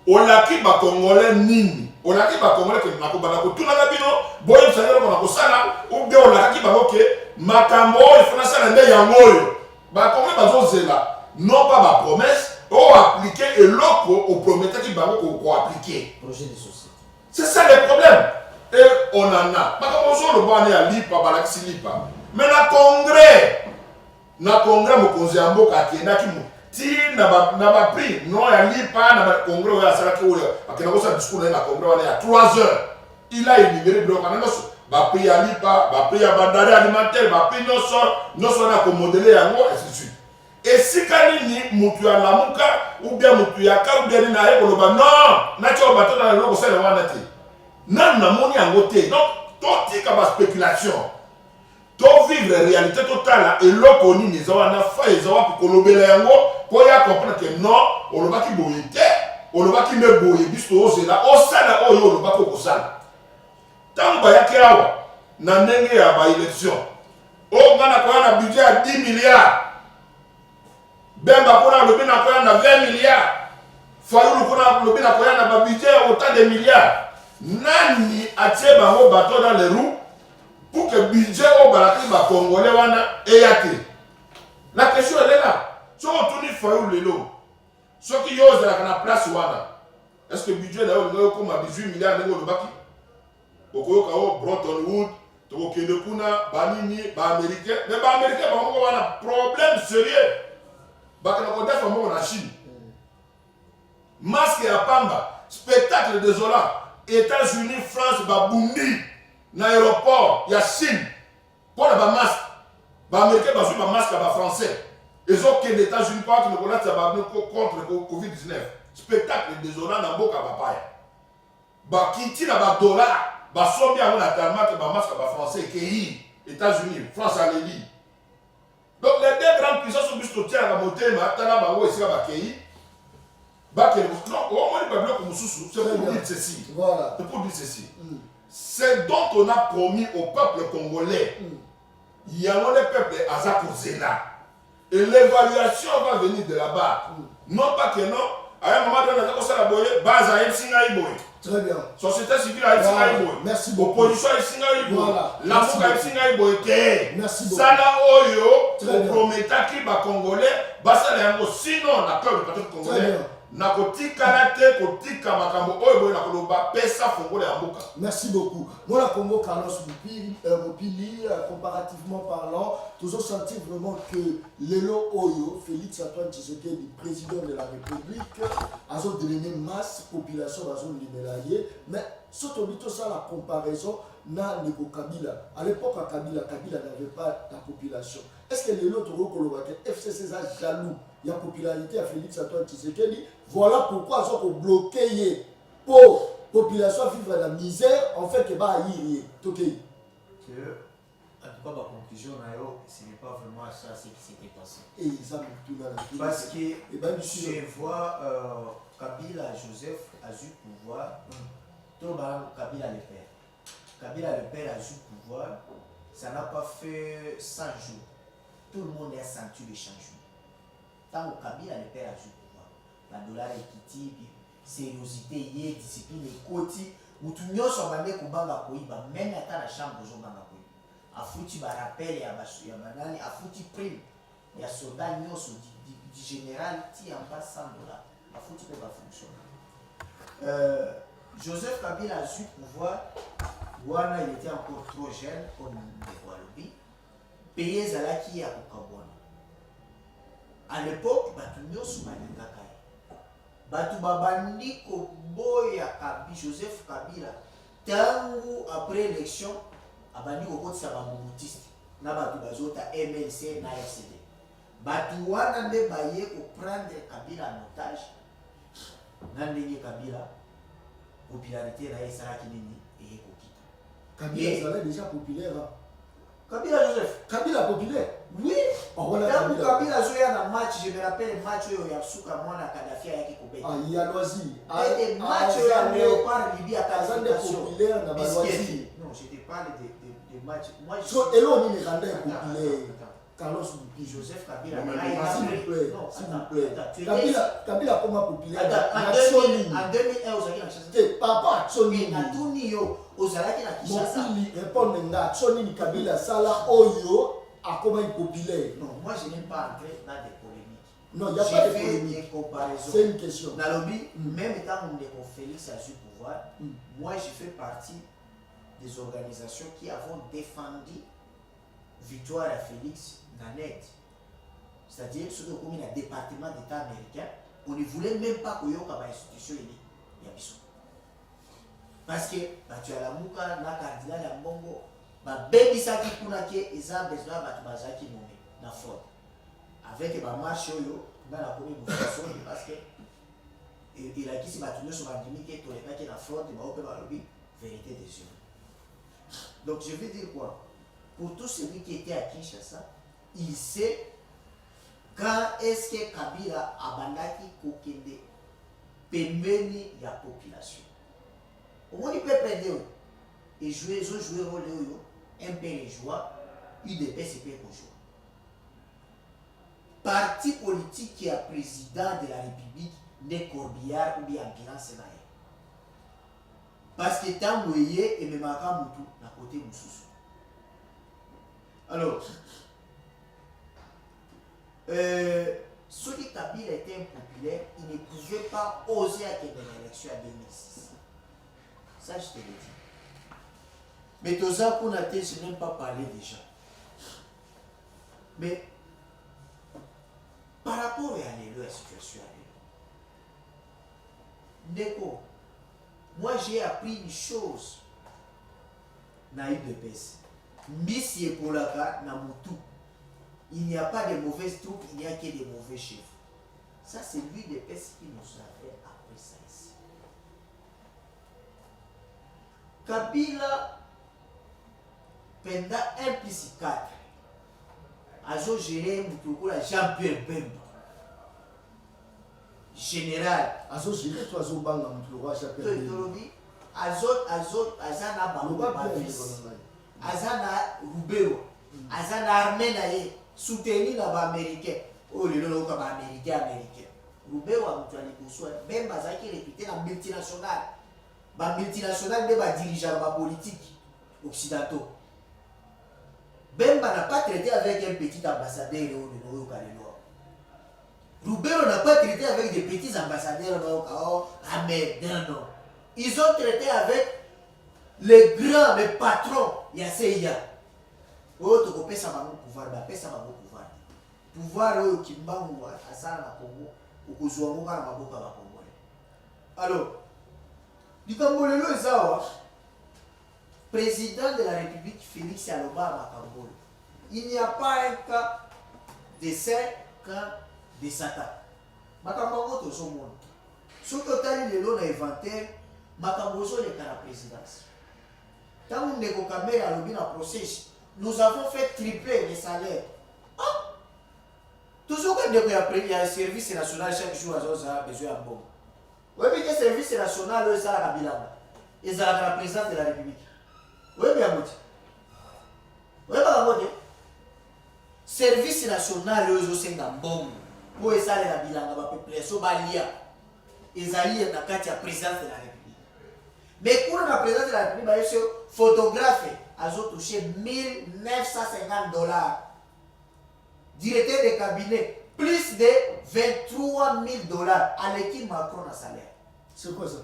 Olaki ba Congolais nini? Olaki ba Congolais que na ko banako tuna na bino boyo msanyelo ko na kosala ou bien olaki ba oké makambo il faut na sala nde yango yo. Ba Congolais bazozela non pas ba promesse ou appliquer eloko au prometteur qui ba ko appliquer projet de société. C'est ça le problème. Et on en a. Makambo zo le bane ya lipa balaki lipa. Mais na congrès mokonzi ya mboka akendaki mu ti na ba prix non ya lipa na ba congrès ya salaki oyo akena ko sa discours na congrès wana ya 3 heures il a énuméré bloc na noso ba prix ya lipa ba prix ya bandari alimentaire ba prix noso na ko modeler yango ainsi de suite et si kanini mutu ya Lamuka ou bien mutu ya ka ou bien na ye koloba non na tio bato na loko sala wana te nan na moni yango te donc to tika ba spéculation. To vivre la réalité totale et l'oko ni les awana fa les awa pour kolobela yango pour ya comprendre que non on le va qui boyete on le va qui me boye biso ozela osala oyo le va ko kosala tant ba yakirawa na ndenge ya ba élection o ngana ko na budget à 10 milliards bemba ko na lobi na ko na 20 milliards fayulu ko na lobi na ko na ba budget autant de milliards nani atie bango bateau dans les roues pour que le budget au Balaki va Congolais et yate. La question elle est là. Si on tourne il faut le lot. Ce qui ose la place wana. Est-ce que le budget là on comme à 18 milliards de baki? Oko kao Bretton Woods, to kende kuna banini ba américain, mais ba américain ba mo wana problème sérieux. Ba kana ko defa mo na Chine. Masque à Pamba, spectacle désolant. États-Unis, France ba bundi. Dans l'aéroport, il y a Chine. Pour les masques, les Américains ont un masque à français. Ils ont que les États-Unis contre le Covid-19. Spectacle désolant dans Boka Papaya. Bah, qui tire à dollar, bah, sont bien en attendant que les masques à français, qui États-Unis, France à l'Élie. Donc, les deux grandes puissances sont juste au tiers à la montée, mais attendant, bah, où est-ce qu'il y a Kéhi? Bah, non, au moins, il va bloquer mon sous-sous. C'est pour dire ceci. Voilà. C'est pour dire ceci. C'est dont on a promis au peuple congolais. Il y a un peuple à Zakozela. Et l'évaluation va venir de là-bas. Non pas que non. À un moment donné, on a boye, base à Singaïboy. Très bien. Société civile à Singaïboy. Merci beaucoup. Opposition à Singaïboy. L'amour à Singaïboy. Merci beaucoup. Sala Oyo, au prometteur qui va congolais, basa le sinon la peur du peuple congolais. Merci beaucoup. Moi, la Congo, Carlos Mopili, comparativement parlant, toujours sentir vraiment que Lelo Oyo, Félix Antoine Tshisekedi, président de la République, a donné masse population dans zone libérale, mais surtout ça la comparaison n'a Neko Kabila. À l'époque, Kabila n'avait pas la population. Est-ce que les autres FCC a jaloux? Il y a popularité à Félix Antoine Tshisekedi. Voilà pourquoi ils ont bloqué pour la population vivre dans la misère. En fait, il va y avoir. En tout cas, ma conclusion, ce n'est pas vraiment ça ce qui s'était passé. Parce que je vois Kabila Joseph a eu pouvoir. Tout le monde, Kabila le père. Kabila le père a eu pouvoir. Ça n'a pas fait 100 jours. Tout le monde a senti le changement. Tant que Kabila le père a eu pouvoir. badollar ekiti sériosité ye discipline ekoti mutu nyonso abande kobanga koyiba meme ata na chambre ozobanga koyiba afuti barapele ya banani afuti prime ya soldat nyonso du général ti en bas $100 afuti mpe bafonctionnaire. Joseph Kabila a su pouvoir wana il était encore trop jeune comme ndeko alobi paye ezalaki ya kokabwana. À l'époque bato nyonso balingaka ye bato babandi koboya Joseph Kabila ntango après élection abandi kokotisa bamobutiste na bato bazota MLC na FCD bato wana nde baye koprendre Kabila en otage na ndenge Kabila popularité na ye esalaki nini eye kokita. Kabila ezalaki déjà populaire. Kabila Joseph Kabila populaire. Oui. Ntango Kabila azoya na match, je me rappelle match oyo ya suka mwana Kadhafi ayaki kobeta. Il y a loisir. Et match oyo ya Léopard Libye à qualification. Populaire na loisir. Non, je te parle de match. Moi je so elo ni rende populaire. Carlos Moupi, Joseph Kabila, s'il vous plaît, non, s'il vous plaît. Kabila comment populaire en 2001 ozalaki na Kinshasa. Papa Tsoni na tuni yo ozalaki na Kinshasa. Mopili répondre nga Tsoni ni Kabila sala oyo akoma populaire. Non, moi je n'aime pas entrer dans des polémiques. Non, il n'y a pas de polémique. Des comparaisons. C'est une question. Nalobi, même quand mon déco Félix a su pouvoir, moi je fais partie des organisations qui avons défendu victoire à Félix Nanette. C'est-à-dire, ce qu'on a un département d'État américain, on ne voulait même pas qu'il y ait une institution ici. Parce que tu as la mouka, la cardinal, la mbongo, baby saki kuna ke eza besoin batu bazaki nommé na fraude. Avec ma marche yo, na la commis mouvement parce que il a qui si batu nyonso bandimi ke to lepaki na fraude ba ope ba lobi vérité des yeux. Donc je veux dire quoi? Pour tout celui qui était à Kinshasa, il sait quand est-ce que Kabila abandaki kokende pembeni ya population. Au moins il peut perdre et jouer, ils ont joué rôle un peu les joies, UDPS peut jouer. Parti politique qui est président de la République n'est Corbillard ou bien ambulance na ye. Parce que tant que vous et même à Moutou, à côté Moussous. Alors, celui Kabila était impopulaire, il ne pouvait pas oser accueillir l'élection en 2006. Ça, je te le dis. Mais Toza Kounate, je n'aime pas parler déjà. Mais par rapport à la situation, Ndeko, moi j'ai appris une chose. Naïd de Pes. Missi et Polaka, Namutu. Il n'y a pas de mauvaises troupes, il n'y a que des mauvais chefs. Ça, c'est lui de Pes qui nous a fait après ça ici. Kabila, pendant 1 plus 4, a géré Moutoukula Jean-Pierre Bemba. Général. Azo géré toi zo banga Moutoukula Jean-Pierre Bemba. Azana Bamba Fils. Azana Rubero. Azana armée naye. Soutenu na ba américain. Oh le lolo ka ba américain. Rubero a mutali kuswa. Bemba zaki réputé na multinationale. Ba multinationale de ba dirigeant ba politique occidentaux. Bemba n'a pas traité avec un petit ambassadeur au Noyo Kalelo. Rubero n'a pas traité avec des petits ambassadeurs au Kao. Ah mais non. Ils ont traité avec les grands, les patrons. Yaseya. Oh, tu peux ça va pouvoir, bah ça va pouvoir. Pouvoir au Kimbangu, à ça na Congo, au Kuzouango na Maboka ba Congo. Alors, du Cambodge Zawa, président de la République Félix Aloba Makambolo. Il n'y a pas un cas de saint cas de Satan. Makambo to son monde. Ce total le long inventaire, Makambo est à la présidence. Quand on est au caméra à l'objet procès, nous avons fait tripler les salaires. Ah! Toujours quand il y a un service national chaque jour, à besoin de bon. Oui, mais le service national, c'est la Kabila. Et c'est la présidence de la République. Oui, bien sûr. Oui, bien sûr. Service national, c'est un bon. pour essayer la bilanga ba population balia ezali na kati ya présidence de la République. Mais pour la présidence de la République ba yeso photographe azo touché $1950. Directeur de cabinet plus de $23,000 à l'équipe Macron à salaire. C'est quoi ça?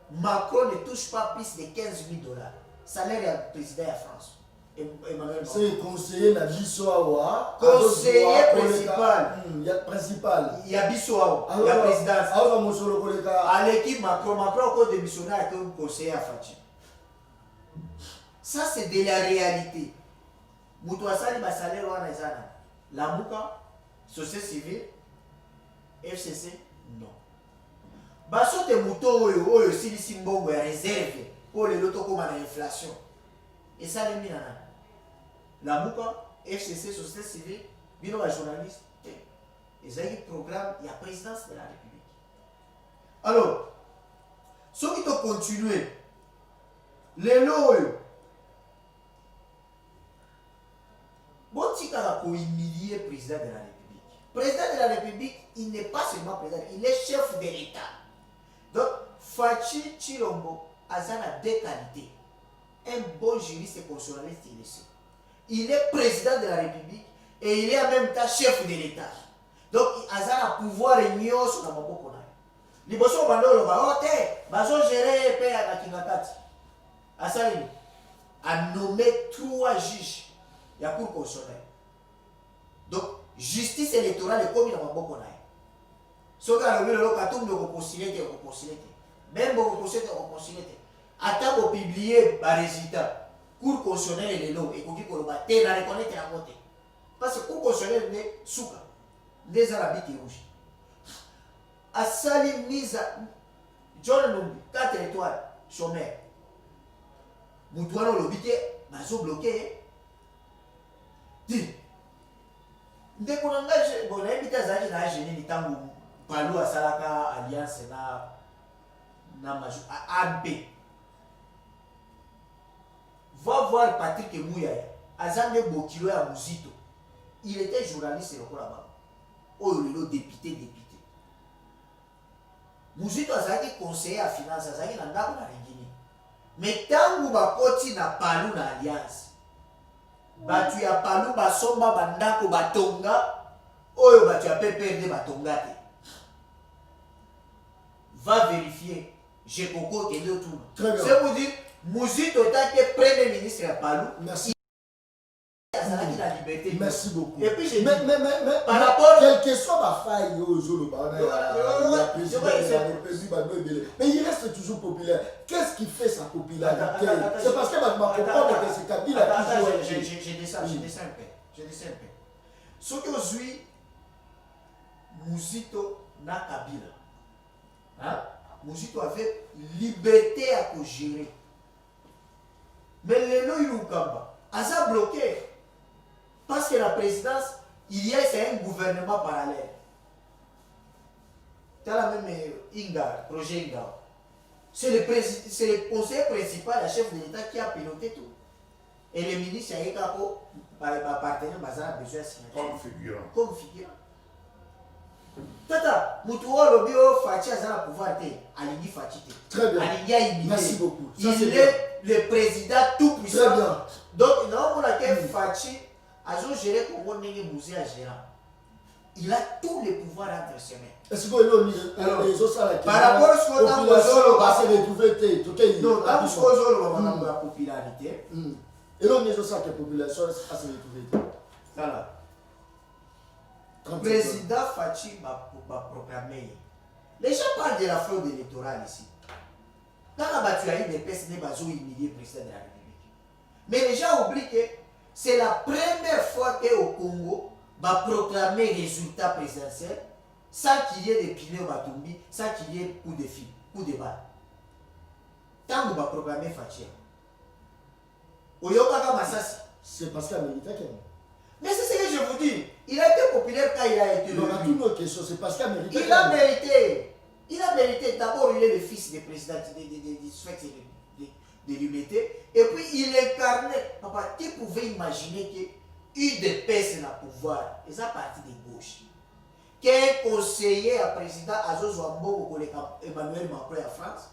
Macron ne touche pas plus de $15,000. Salaire du président de France. Emmanuel Macron. C'est conseiller na Bissoawa. Conseiller principal. Il y a principal. Il y a Bissoawa. Il y a présidence. À l'équipe Macron, Macron a encore démissionné comme conseiller à Fachi. Ça, c'est de la réalité. Moutouassali, ma salaire, on a la Mouka, société civile, FCC, non. Baso te mouto oyo sili simbongo ya réserve pour les lotos comme l'inflation. Et ça, les mina. La Mouka, FCC, société civile, bino ba journaliste, ils ont un programme, il y a présidence de la République. Alors, ceux qui ont continué, les lots, bon, si tu as humilié le président de la République. Le président de la République, il n'est pas seulement président, il est chef de l'État. Donc, Fachi Chilombo a deux qualités. Un bon juriste et constitutionnaliste, il est sûr. Il est président de la République et il est en même temps chef de l'État. Donc, il a un pouvoir réunion sur la Maboko. Les bossons vont dire, ils gérer le pays à la Kinakati. Assalim a nommé 3 juges. Il y a cour constitutionnelle. Donc, justice électorale est comme il y a beaucoup de ce qui a le cas de postulé, même si on postulé, attends pour publier les résultats. Cour constitutionnelle et les lots, et qu'on dit qu'on va reconnaître la montée. Parce que cour constitutionnelle est souka, des arabes qui rouges. À Salim mise John Numbi, 4 étoiles, chômeur. Moutouano l'obité, bazo bloqué. Dis, dès qu'on engage, bon, l'invité à Zaji n'a gêné ni tant que Palou à Salaka, Alliance, na majou, à AB. Va voir Patrick Mouya, Azande Bokilo à Mouzito. Il était journaliste et le là-bas. Oh, il est député. Mouzito a été conseiller à finance, a été dans la Guinée. Mais tant que Bakoti n'a pas lu l'alliance, batu ya palu basomba bandako batonga oyo batu ya PPRD batonga te. Va vérifier. J'ai Coco qui est de tout. C'est pour dire, Mouzito était premier ministre à Palou. Merci. La liberté. Merci beaucoup. Et puis j'ai mais, par rapport quelle que soit ma faille aux autres, mais il reste toujours populaire. Qu'est-ce qui fait sa popularité? C'est parce que ma comprendre que c'est Kabila qui joue. J'ai dit ça un peu. Ce que aujourd'hui, Mouzito n'a Kabila. Hein? Mouzito avait liberté à gérer. Mais les lois, il a bloqué. Parce que la présidence, c'est un gouvernement parallèle. Tu as la même projet Inga. C'est le conseiller principal, le chef de l'État qui a piloté tout. Et les ministres, il y a un partenaire, il a besoin de signature. Comme figurant. Tata, Moutouwa Lobio Fachi a le pouvoir, Alingui Fachi. Très bien. Alingui, merci beaucoup. Ça, il est le président tout puissant. Très bien. Donc, non, on a Fachi. Azo géré Congo Nenge Mouzé à gérant. Il a tous les pouvoirs entre ses mains. Est-ce que les autres par rapport à ce qu'on a retrouvé, non, dans ce qu'on a la popularité. Et là, les autres population a se retrouvé. Voilà. Le président Fachi va proclamer. Les gens parlent de la fraude électorale ici. Quand on a battu des personnes, ils ont humilié le président de la République. Mais les gens oublient que c'est la première fois qu'au Congo va proclamer résultat présidentiel sans qu'il y ait des piliers au Batumbi, sans qu'il y ait coup de fil, coup de balle. Tant qu'on va proclamer Fachi. C'est parce qu'il a milité. Mais c'est ce que je vous dis. Il a été populaire quand il a été élu. Une autre question, c'est parce qu'il a mérité. Il a mérité. Il a mérité. D'abord, il est le fils du président de l'humanité. Et puis, il incarnait. Papa, tu pouvais imaginer que UDPS n'a pouvoir. Ils sont partis de gauche. Quel conseiller à président Azozwa Mboko koleka Emmanuel Macron en France?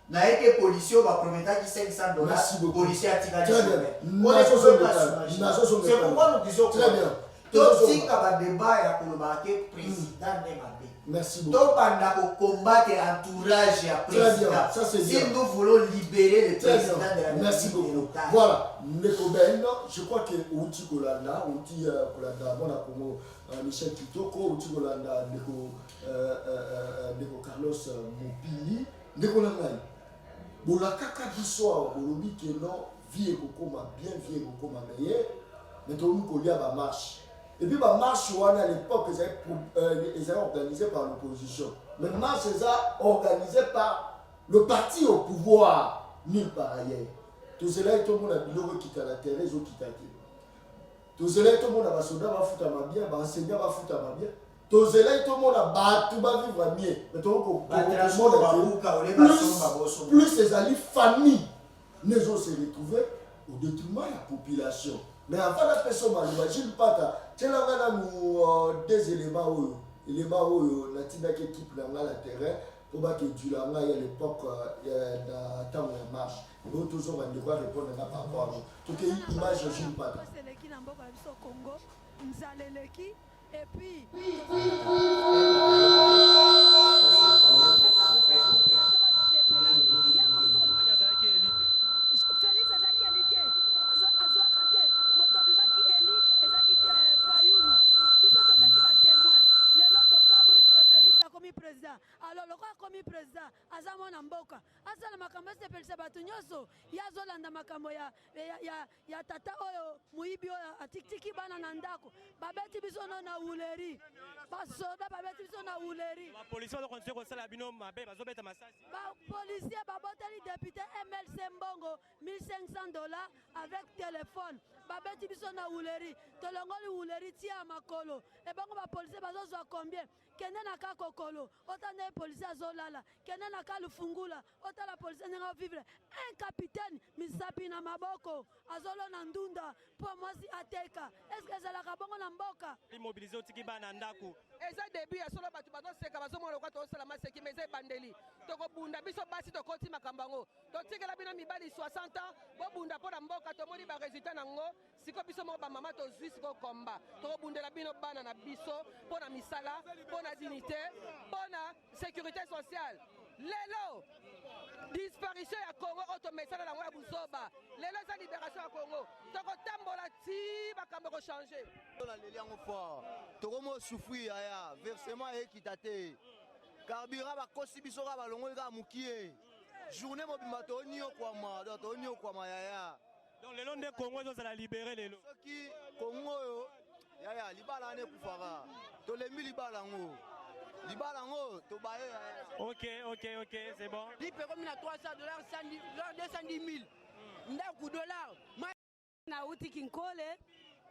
Naye que policier va promettre qui $500. Merci beaucoup. Policier a tiré. Très bien. C'est pourquoi nous disons très bien. Tout si kaba débat ya kolobake président Nemabe. Merci beaucoup. Donc pendant qu'on combattre l'entourage à président. Ça c'est si bien. nous voulons libérer le Très président bien. de la Merci République beaucoup. de l'Otan. Voilà, Nekoben, je crois que Outi Kolanda, Outi Kolanda, bon comme Michel Kitoko, Outi Kolanda, Neko Carlos Mopili, Neko Langai. Bon la kaka d'histoire, Bolobi que non, vie Kokoma bien, vie Kokoma meilleur, mais tout le monde connaît ma marche. Et puis ma marche à l'époque, ils étaient organisés par l'opposition. Mais marche est organisée par le parti au pouvoir, nulle part ailleurs. Tout cela tout le monde a biloko qui t'a la terre, ils ont quitté. Tout cela tout le monde a basoda va foutre ma bien, va enseigner va foutre ma bien. Tout cela tout le monde a battu va vivre mieux. Mais tout le monde plus ces alliés familles ne sont se retrouver au détriment de la population. Mais avant la personne, j'imagine pas que nous des éléments où la équipe dans le terrain pour que tu l'as à l'époque dans temps de marche. Nous toujours on doit répondre par rapport à nous. Tout est image j'imagine pas. C'est l'équipe dans Congo, nous allons l'équipe et puis Félix Azaki Elite, Azouakate, Motobimaki Eli, Ezaki Fayoulou, Bisoto Zaki va témoin. Le lot de Félix a commis président. Alors le roi a commis président, Azamon Amboka. Asala Makambo se pelse Batunyoso, Yazolanda Makambo ya Tata Oyo, Muibio, Atiki Bana Nandako, Babeti Bisono na Uleri, Basoda Babeti Bisono na Uleri. La police va continuer comme ça, la binôme, ma belle, Bazobeta Massasi. Policier, Baboteli député MLC Mbongo, $1,500 avec téléphone. Babeti Bisono na Uleri, Tolongoli Uleri, Tia Makolo. Et bon, ma policier, Bazozo combien? Kende na ka kokolo, autant de policiers à Zolala, kende na ka lufungula, autant la police n'a vivre. Un capitaine, Misapi na Maboko, Azolo Nandunda, pour moi si Ateka. Est-ce que c'est la Kabongo Namboka? Immobilisé au Tiki Banandaku. Et ça début à solo batubano c'est kabazo mo lokwa to sala maseki meze bandeli. Toko bunda biso basi to koti makambango. To tikela bino mibali 60 ans, bo bunda pona mboka to moni ba résultat nango, siko biso mo ba mama to zwi siko komba. To bundela bino bana na biso pona misala, pona dignité, pona sécurité sociale. Lelo disparition ya Congo automesana na ngwa buzoba. Lelo sa libération ya Congo. Toko tambola ti bakambo ko changer. Na leli yango fort. Toko mo souffrir aya, versement équité. Carburant ba kosi biso ka balongoli ka mukie. Journée mobimba to nio kwa ma yaya. Donc le long de Congo ils ont libéré les lots. Soki Congo yo yaya libala ne kufaka. To lembi libala ngo. Libala ngo to baye yaya. OK, c'est bon. Lipe comme na $300, 210 000. Ndaku dollars. Na uti kinkole,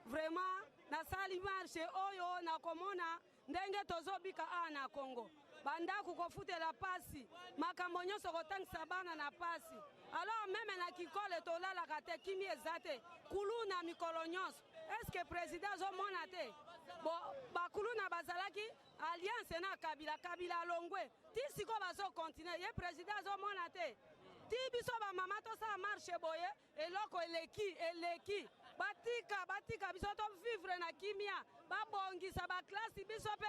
vraiment na sali marché oyo na komona ndenge tozobika na Congo. Banda kukofutela pasi, makambo nyonso kotangisa bana na pasi. Alors même na kikole tolala kate kimi ezate, kuluna mikolo nyonso. Est-ce que président zomona te? Bon, bakuluna bazalaki alliance na Kabila Longwe. Ti siko bazo continuer, ye président zomona te. Ti biso ba mama to sa marche boye, eloko eleki. Batika biso to vivre na kimia, babongisa ba classe biso pe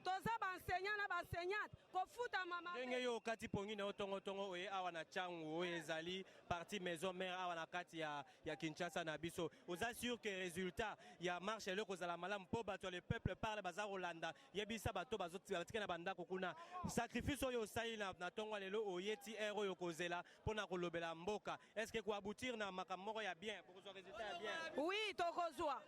toza ba enseignant na ba enseignante ko futa mama. Ndenge yo kati pongi na tongo oye awa na changu oye ezali parti maison mère awa na kati ya Kinshasa na biso. Oza sûr que résultat ya marche le kozala malamu po bato le peuple parle baza Rolanda yebisa bato bazotika na banda kokuna sacrifice oyo sali na tongo lelo oyeti ero yo kozela pona kolobela mboka. Est-ce que ko aboutir na makamoko ya bien pour que résultat ya bien? Oui, tokozwa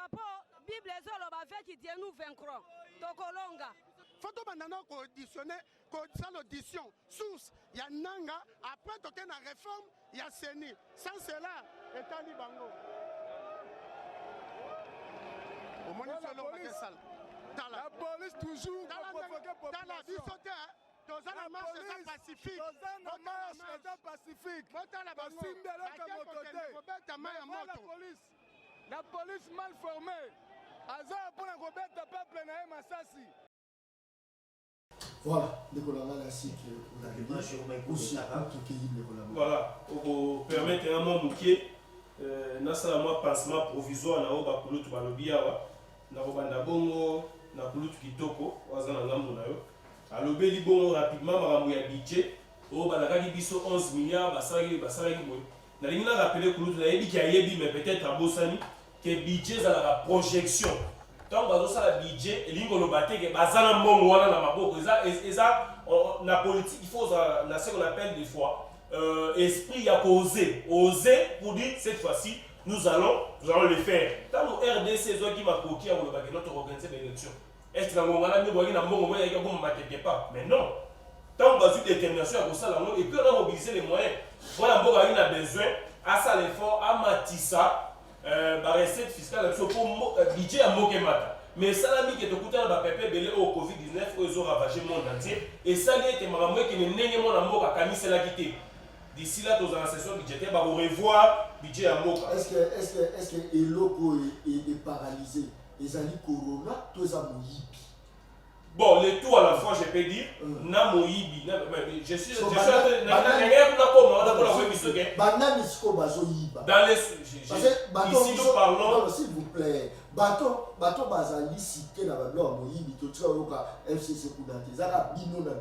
po Bible ezoloba fait qui Dieu nous vaincrons. Tokolonga. Faut maintenant conditionner, ça l'audition, source, il y a Nanga, après tu as une réforme, il y a Seni. Sans cela, et Tali Bango. Au moins, la police toujours dans la vie sautée, dans la marche pacifique. Dans la marche pacifique. La police mal formée. aza mpona kobeta peuple na ye masasi. Voilà, Nicolas Sik, voilà, pour permettre un moment mouké, nasala moi pansement provisoire na oba kulutu balobi awa, na kobanda bongo na kulutu kitoko, waza na ngambo na yo. Alobeli bongo rapidement makambo ya budget, o balakaki biso 11 milliards basalaki boye. Na lingi na rappeler kulutu na yebi ki ayebi mais peut-être abosani que budget za la projection. Donc bazosala budget elingo lobate ke bazana mbongo wana na maboko eza na politique il faut na ce qu'on appelle des fois esprit ya oser pour dire cette fois-ci nous allons le faire. Dans le RDC qui m'a coquille à notre organiser l'élection. Est-ce que la ngongana mi boyi na mbongo moya ya ko matete pas? Mais non. Tant bazu détermination à ça et puis on a mobilisé les moyens. Voilà mbongo a besoin à ça l'effort à matissa recette fiscale pour budget à Mokemata. Mais ça l'a mis que tu coûtes un pépé belé au Covid-19 aux ont ravagé le monde entier. Et ça l'a été marre qui n'est n'est mon amour à Camille c'est la quitté. D'ici là, dans la session budgétaire, bah on revoit budget à Moka. Est-ce que Eloko est paralysé? Les années Corona, tous ça mouillé. Bon, les tout à la fois, je peux dire, na moyibi, je suis dans les ici nous parlons s'il vous plaît. Bateau bazali cité na bablo moyibi to tsaka yoka FCC kudante zaka bino na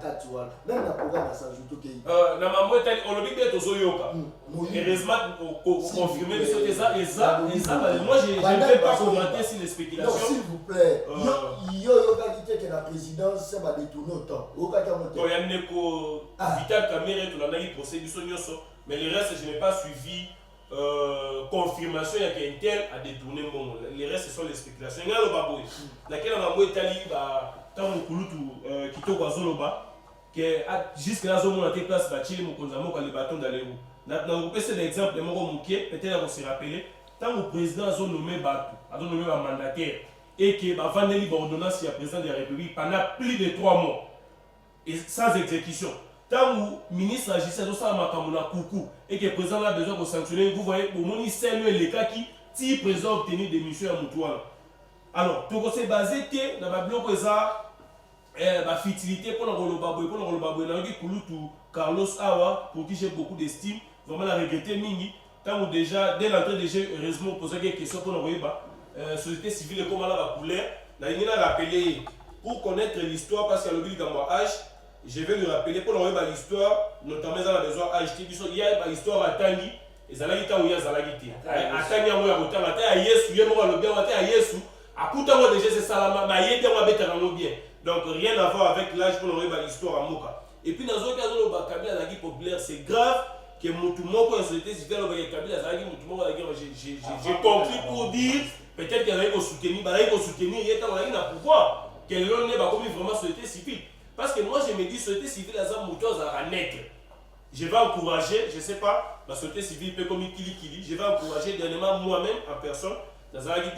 kati wala même na programme na sanjuto ke na mambo etali olobi be tozo yoka heureusement confirmer que c'est ça moi je ne vais pas commenter sur les spéculations. Non, s'il vous plaît yo qualité que la présidence ça va détourner autant yoka kamote bon ya ndeko Vital Kamerhe to la procédure sonyoso mais le reste je n'ai pas suivi confirmation ya qu'un tel a détourné mon les restes ce sont les spéculations ngalo baboy laquelle on a etali ba tant kulutu kitoko azoloba que jusque là zomo na te place ba chili mokonza moko le bâton dans les roues na c'est l'exemple moko mukie peut-être on se rappeler tant le président a nommé bato a nommé ba mandataire et que ba vandeli ba ordonnance ya président de la République pendant plus de 3 mois et sans exécution. Tant que le ministre agissait dans sa makamona coucou et que le président a besoin de sanctionner, vous voyez, au moins, c'est les cas qui, si le président a obtenu des missions à Moutouala. Alors, tout ce basé que dans le bloc, la futilité pour le Baboué, Carlos Awa, pour qui j'ai beaucoup d'estime, vraiment la regretter Mingi. Tant que déjà, dès l'entrée de jeu, heureusement, poser des questions pour la société civile, comment elle va couler, il a rappelé pour connaître l'histoire, parce qu'il y a le but dans H. Je vais lui rappeler pour l'histoire, notamment dans la maison acheté, il y a l'histoire à Tangi, et Zalagita ou Yazalagiti. À Tangi, on a autant à Yesu, il y a le bien à Yesu, à Koutamo déjà c'est Salama, mais il y a un bien. Donc rien à voir avec l'âge pour l'histoire à Moka. Et puis dans un cas où le Kabila Zalagi populaire, c'est grave que Moutoumon, pour la société civile, le Kabila Zalagi, Moutoumon, j'ai compris pour dire, peut-être qu'il y a un soutenir, il y a un pouvoir, que l'on n'est pas comme vraiment société civile. Parce que moi je me dis, société civile, à naître. Je vais encourager, je ne sais pas, la société civile peut comme Kili, je vais encourager dernièrement moi-même en personne, dans une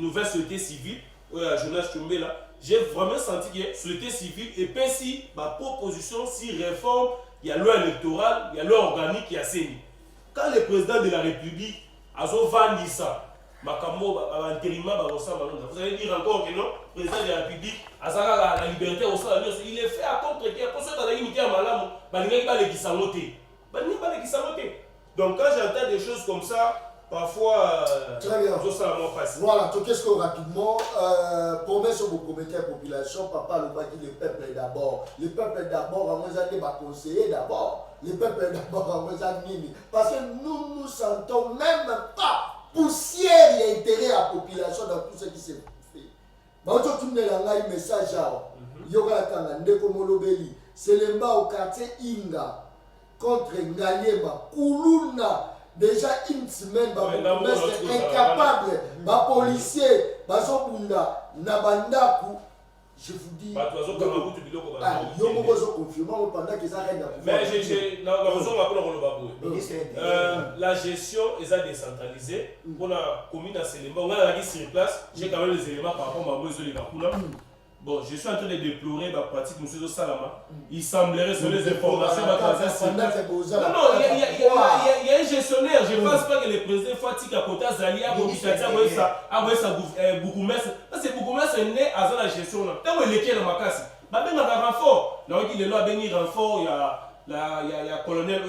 nouvelle société civile, Jonas Chumbela, j'ai vraiment senti que la société civile et puis si ma proposition, si réforme, il y a loi électorale, il y a loi organique, il y a CENI. Quand le président de la République a vendu ça, vous allez dire encore que non, le président de la République a la liberté au sein de la il est fait à contre-cœur. Pour ceux qui ont donc quand j'entends des choses comme ça, parfois, très bien. Voilà, tout qu'est-ce que rapidement, promesse vous promettez à la population, papa le dit le peuple d'abord. Le peuple d'abord, on va dire conseiller d'abord. Le peuple d'abord, on va dire parce que nous nous sentons même pas poussière et intérêt à la population dans tout ce qui s'est fait. Il y a un message c'est le bas au quartier Inga contre Ngaliema. Kuluna, déjà une semaine, incapable, les policiers, Bazobunda, Nabandaku. Je vous dis, la gestion est décentralisée. On a commis dans ces éléments, on a sur place, j'ai quand même les éléments par rapport à Bon, je suis en train de déplorer ma pratique, monsieur Salama. Il semblerait, selon les informations, non, il y a un gestionnaire. Je ne pense pas que le président Fatih Kakota Zali a beaucoup mais c'est beaucoup mais c'est né à la gestion. Tant que l'équipe est dans ma casse, il y a un renfort. Là, il y a un renfort, il y a colonel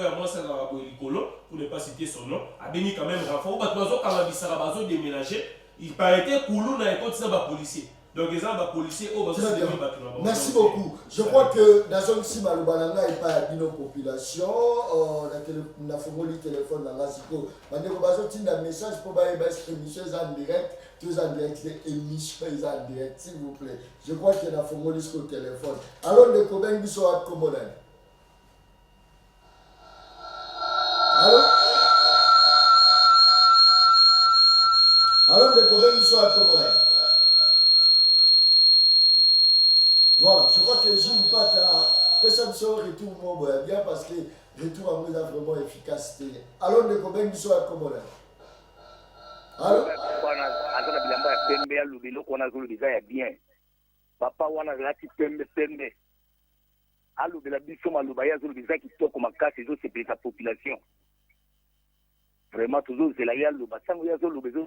pour ne pas citer son nom, a béni quand même renfort. Quand il déménagé, il paraît que Koulou n'a pas policier. Donc, les gens policiers, merci beaucoup. Je crois que dans un si Maloubalanga et pas à nos populations, on a fait le téléphone dans la Zico. On a un message pour les émissions en direct, tous en direct, les émissions en direct, s'il vous plaît. Je crois qu'il y a un au téléphone. Alors, le problème qui soit commodé. Allô? Alors, le problème qui soit commodé. Voilà, je crois que je ne pas que ça me soit retour bien parce que retour à moi a vraiment efficacité. Alors, le problème qui soit commodé. Allô? Papa wana zaki pembe alobela biso maloba ya zolobeza kitoko makasi ezosepelisa population vraiment tozozela ye aloba ntango ye azolobeza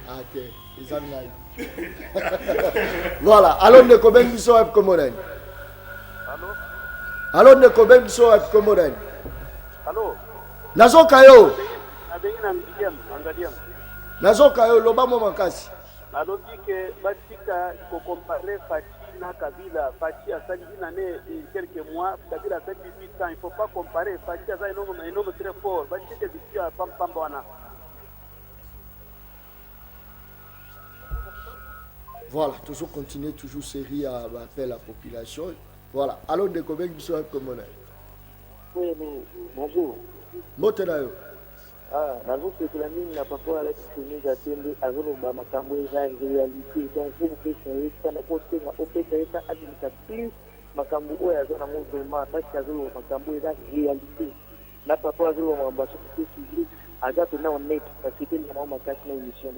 ok, ils en aillent. Voilà, allons de combien qui sont à Comoden. Allons de combien qui sont à Comoden. Allô? Nazo Kayo. Nazo Kayo, Loba Momakasi. Alors dit que Batika faut comparer Fatih na Kabila. Fatih a 5 années et quelques mois, Kabila a 58 ans. Il ne faut pas comparer. Fatih a un homme très fort. Batika dit à Pampambana. Voilà, toujours continuer, toujours série à appeler la population. Voilà, allons de combien qui sont comme on est. Oui, bonjour. Motenayo. Ah, nazo c'est la mine n'a pas pour aller se attendre à Zoloba makambo ya réalité. Donc vous pouvez essayer ça na poster na opérer ça à plus makambo ya zona mouvement parce que Zoloba makambo ya réalité. Na pas pour Zoloba ambacho c'est civil. Aga tena on net parce que le moment makasi na émission.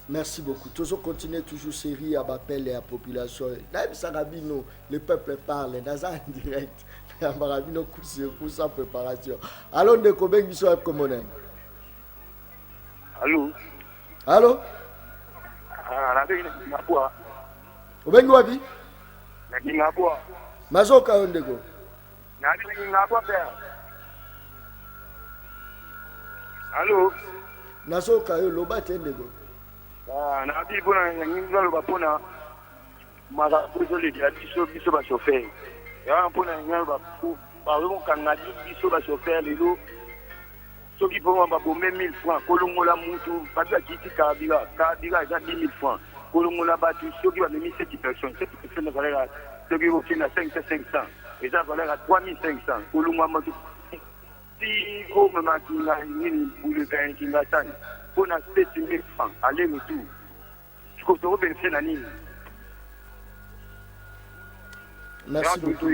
Merci beaucoup. Toujours continuer, toujours série à appeler la population. Même Sarabino, le peuple parle dans un direct. Sarabino coup sans préparation. Allons de combien qui sont comme on est. Allô? Allô? Ah, na quoi? Obengi wapi? Na quoi? Mazoka ondego. Na quoi faire? Allô? Nazoka yo loba tendego. Ah, na bi bona nyinga loba pona maga kuzo le dia biso ba chauffeur. Ya pona nyinga ba ku ba lo kanga biso ba chauffeur lelo. Soki poma ba bombe 1000 francs kolongola mutu babia kiti kabila za 10 000 francs. Kolongola batu soki ba memi 7 personnes, 7 personnes valeur soki au fin à 500 et ça valeur à 3500 kolongola mutu. Si au moment qui a une boule de qui va tane. On a 7 000 francs, aller-retour. Je crois que vous avez fait la ligne. Merci beaucoup.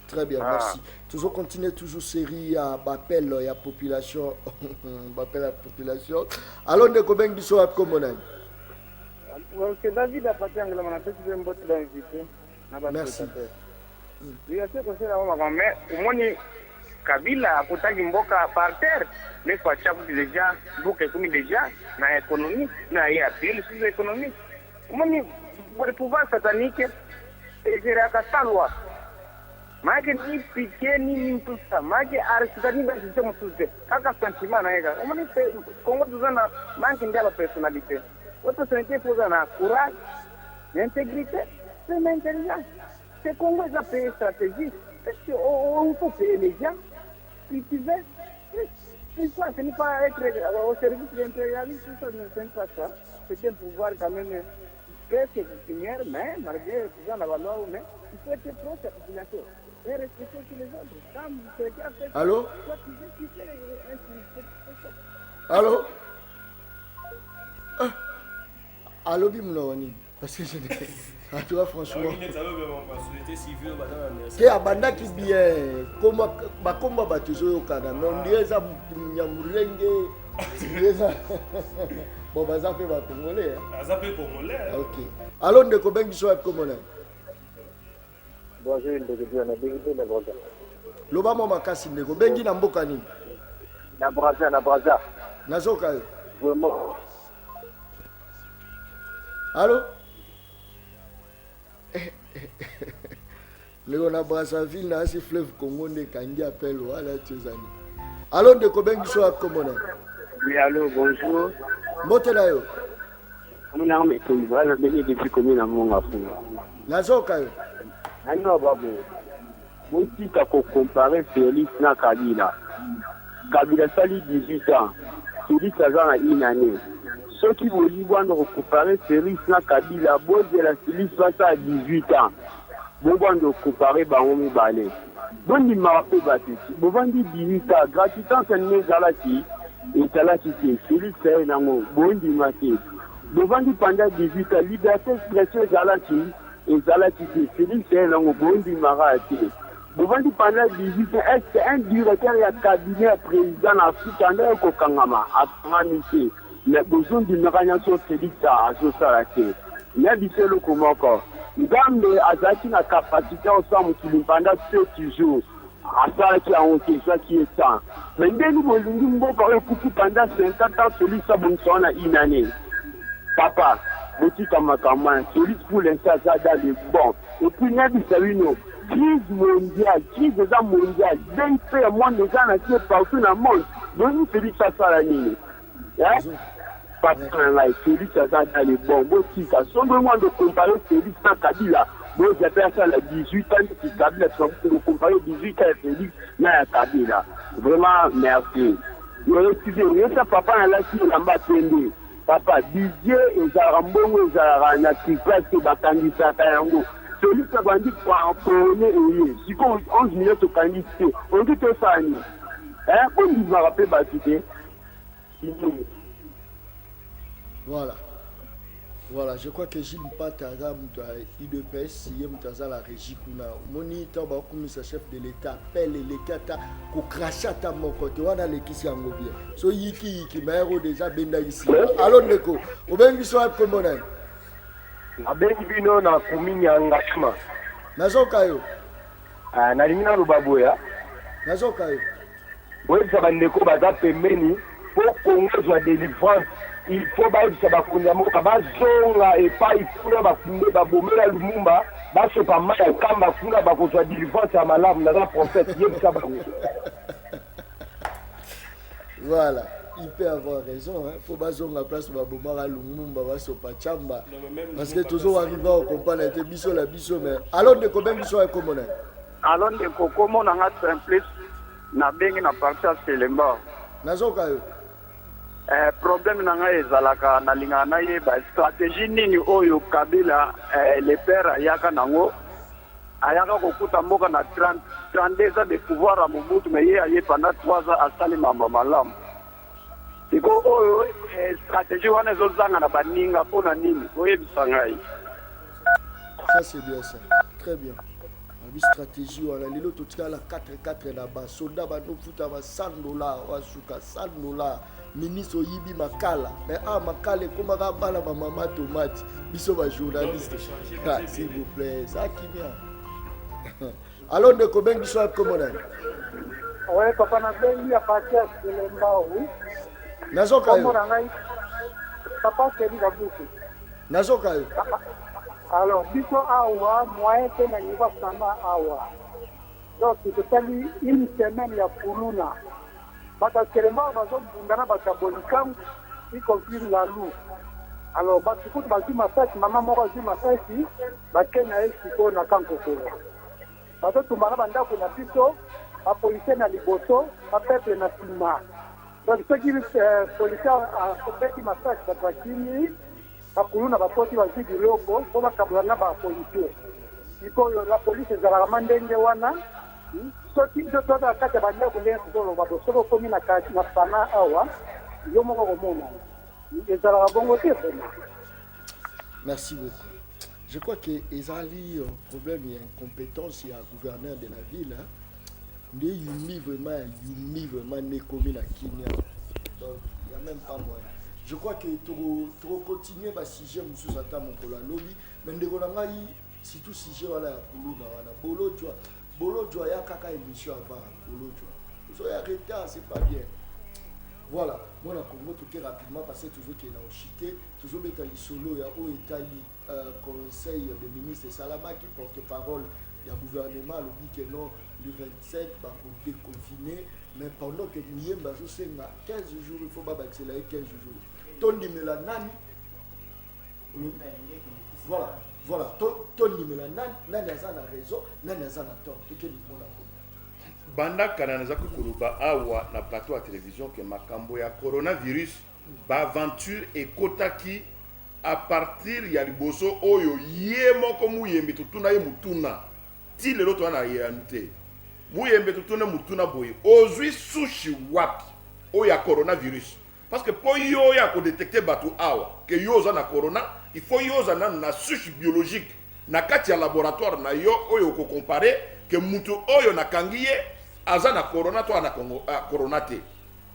Très bien, merci. Toujours continuer, toujours série à appel la population. Appel la population. Allons de combien qui sont à Comonan. David a passé en Glamana, tu veux me botter d'inviter. Merci. Il y a ce que c'est là, mais au moins, Kabila akutaki mboka par terre mais kwa chabu déjà boka kumi déjà na économie na ya pile sur l'économie moni pour pouvoir satanique et gérer à Katalwa maake ni piqué ni tout ça maake aristani ba système tout kaka sentiment na ega moni Congo tuzana manque de personnalité autre santé posana courage intégrité c'est l'intelligence c'est Congo ça fait stratégie parce que on peut payer les gens cultiver. Ce n'est pas être au service de l'impérialisme, ça ne pas ça. C'est un pouvoir quand même presque coutumière, mais malgré tout ça, la valeur, mais il faut être proche de la population et respecter tous les autres. Allô? Allô? Allô, Bimloni. Parce que je ah, toi franchement. Société civile Ke abandaki bien koma bakomba batuzo yokana mais on dirait ça nyamulenge ça bon baza pe ba congolais aza pe congolais OK alors ndeko bengi so congolais bonjour ndeko na bengi na Braza loba mo makasi ndeko bengi na mboka nini na Braza nazoka yo vraiment allô leo na Brazzaville na asi fleuve Congo nde kangi appel wala tezani allô ndeko bengi so congolais oui allô bonjour mbotela yo muna metumbi wala bengi depuis commune Monga Funga nazoka yo ano babu botika ko comparer Félix na Kabila sali 18 ans Félix aza na une année ceux qui vont dire comparer Félix na Kabila bozela Félix à 18 ans bon de comparer bango mibale bon ni marape batisi bon vandi 18 ans gratuité en nezalaki et talaki Félix est nango bon di mate bon vandi pendant 18 ans liberté expression zalaki et zalaki Félix est nango bon di marati bon vandi pendant 18 ans est un directeur ya cabinet président Afrique en ko kangama afanisi mais besoin d'une organisation Félix à société mais dit le comment encore Ngambe azaki na capacité ensemble qui pendant 7 jours à qui a honte ça qui est ça mais ndeni bolingi mboka okuti pendant 50 ans Félix abonsona une année papa botika makamana Félix pour l'instant ça dans le bon et puis nabi sabino crise mondiale d'un peu moins de gens qui partout dans le monde donc Félix ça la nini Papa, Félix a dans les bons boutiques. Son moment de comparer Félix à Kabila. Moi, j'appelle ça la 18 ans de Kabila. Pour comparer 18 ans à Félix à Kabila. Vraiment, merci. Je papa, là, qui est en bas de papa, Didier et Zarambongo, Zaranaki, presque Bakandisa, Tayango. Félix a vendu pour un premier et si on 11 minutes au candidat, on dit que ça, hein, on dit, va rappeler, Voilà, je crois que Gilles Pataza, IDPS, Yemtaza la régie, Moni Tamba, comme chef de l'État, appelle l'État, pour cracher à mon côté, on a l'équipe en bien. So Yiki, qui m'a déjà bien ici. Alors, Neko, au bien qu'ils soient comme on est. La Benvino na commune engagement. Nazokayo. Na limina Lubaboya. Nazokayo. Oui, ça va Neko Baza Pemeni, pour qu'on soit délivrance. Il faut que bakunyamu bazonga et pas il faut bakunde babomela Lumumba baso pa maya kamba kuna bakozwa délivrance ya malamu na prophète yebisa bango. Voilà, il peut avoir raison hein. Faut bazonga place babomara Lumumba baso pa chamba parce que toujours arriver au comprendre était biso la biso mais alors de combien biso est commun. Alors de kokomo na nga simple na bengi na partir Selemba. Nazoka yo. Problème nanga ezalaka na linga na ye ba stratégie nini oyo Kabila le père yaka nango ayaka kokuta mboka na 32 ans de pouvoir à Mobutu mais ye pendant 3 ans asali mambo malamu iko oyo stratégie wana ezozanga na baninga pona nini oyebisa ngai. Ça c'est bien ça, très bien. Une stratégie wana lelo totika la 4-4 na ba soldat ba no futa ba $100 wa suka $100 ministre Yibi Makala mais Makala comment va bala ba mama tomate biso ba journaliste s'il vous plaît ça qui vient alors de Kobengi soit comment là ouais papa na bengi ya partir de l'embao nazoka yo papa c'est dit d'abuku nazoka yo alors biso awa moyen te na niveau sama awa donc c'est une semaine ya kuluna batakelema bazobundana bakabolikangu y compris la loup alors basikuti bazwi masasi mama moko azwi masasi bakenya ye sikoyo na kankokolo bazotumbana bandako na biso bapolisier na liboso bapeple na nsima donc soki policier akobeti masasi bato bakimi bakulu na bapoti bazwi biloko mpo bakabola na bapolisier sikoyo la polisi ezalaka ma ndenge wana soki toza kati ya bandeko ndenge tozoloba soki okomi na fana awa yo moko komona ezalaka bongo te. Merci beaucoup. je crois que ezali problème il y a incompétence il y a gouverneur de la ville hein. Nde yumi vraiment ne comme la Kenya. Donc il y a même pas moyen. Je crois que trop continuer ba sujet musu sata mokolo lobby mais ndeko na ngai si tout sujet wala ya kuluna wana bolo jwa ya kaka émission avant bolo jwa. Vous avez arrêté, c'est pas bien. Voilà, moi na Congo tout est rapidement parce que toujours qu'il a chité, toujours avec les solo il y a au Italie conseil des ministres Salama qui porte-parole du gouvernement le dit que non le 27 va déconfiner mais pendant que Muyemba je sais 15 jours il faut pas accélérer 15 jours. Tony Melanani voilà Tony Melanani nani azana raison nani azana tort tout que nous on a banda kananaza kukuluba awa na plateau à télévision que makambo ya coronavirus ba aventure ekotaki à partir ya liboso oyo ye moko muyembe tutuna ye mutuna ti lelo to na ye ante muyembe tutuna mutuna boye ozwi sushi wapi oya coronavirus parce que po yo ya ko détecter batu awa que yo za na corona il faut yo za na sushi biologique na kati ya laboratoire na yo oyo ko comparer que mutu oyo na kangiye aza na corona to na Congo corona te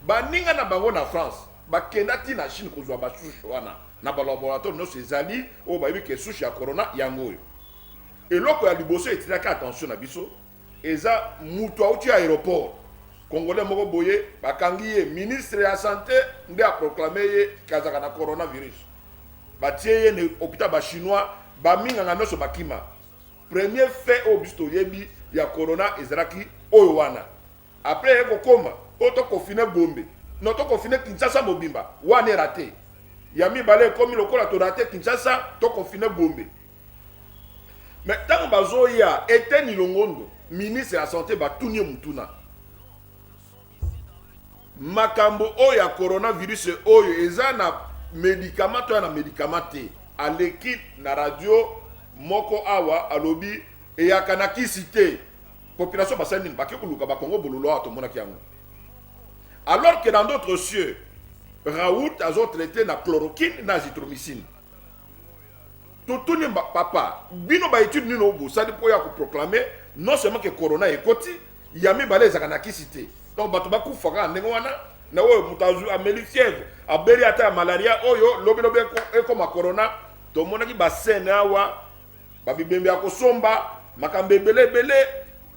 baninga na bango na France bakenda ti na Chine kozwa ba sushi wana na ba laboratoire no sezali o ba ke sushi ya corona yango yo eloko ya liboso etiraka attention na biso eza mutu auti aéroport congolais moko boye bakangiye ministre ya santé nde a proclamer ye kazaka na coronavirus batie ye ne hôpital ba chinois baminga na noso bakima premier fait au bisto yebi ya corona ezalaki oyo wana après eko koma oto confiner Gombe noto confiner Kinshasa mobimba wana raté ya mibale komi lokola to raté Kinshasa to confiner Gombe mais tant bazo ya Eteni Longondo ministre ya santé batunye mutuna makambo oyo ya coronavirus oyo eza na médicament to na médicament te aleki na radio moko awa alobi et ya kanaki cité population basani baki kuluka ba Congo bololo ato mona kiango alors que dans d'autres cieux Raoult a traité na chloroquine na azithromycine tutuni papa bino ba étude nino bo ça pour ya ko proclamer non seulement que corona est koti yami balé za kanaki cité donc batu ba ku faka ndenge wana na oyo mutazu ameli fièvre abeli ata malaria oyo lobi eko ma corona to mona ki basene awa babibembe ya kosomba makambe belé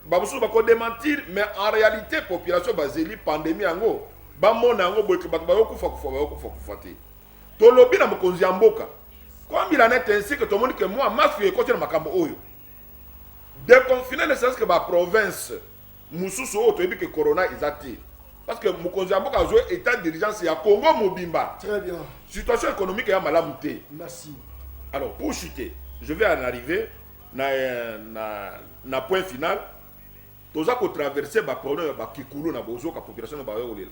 babusu bako démentir mais en réalité population bazeli pandémie yango bamona yango boke bato bayokufa te to lobi na mokonzi ya mboka comme il en est ainsi que tout le monde que moi masque ekoti na makambo oyo déconfiner ne serait-ce que ba province mususu oyo toyebi que corona ezati parce que mokonzi ya mboka azwe état d'urgence ya Congo mobimba très bien situation économique ya malamu te merci alors pour chuter je vais en arriver na point final toza ko traverser ba problème ba kikulu na bozo ka population ba yolela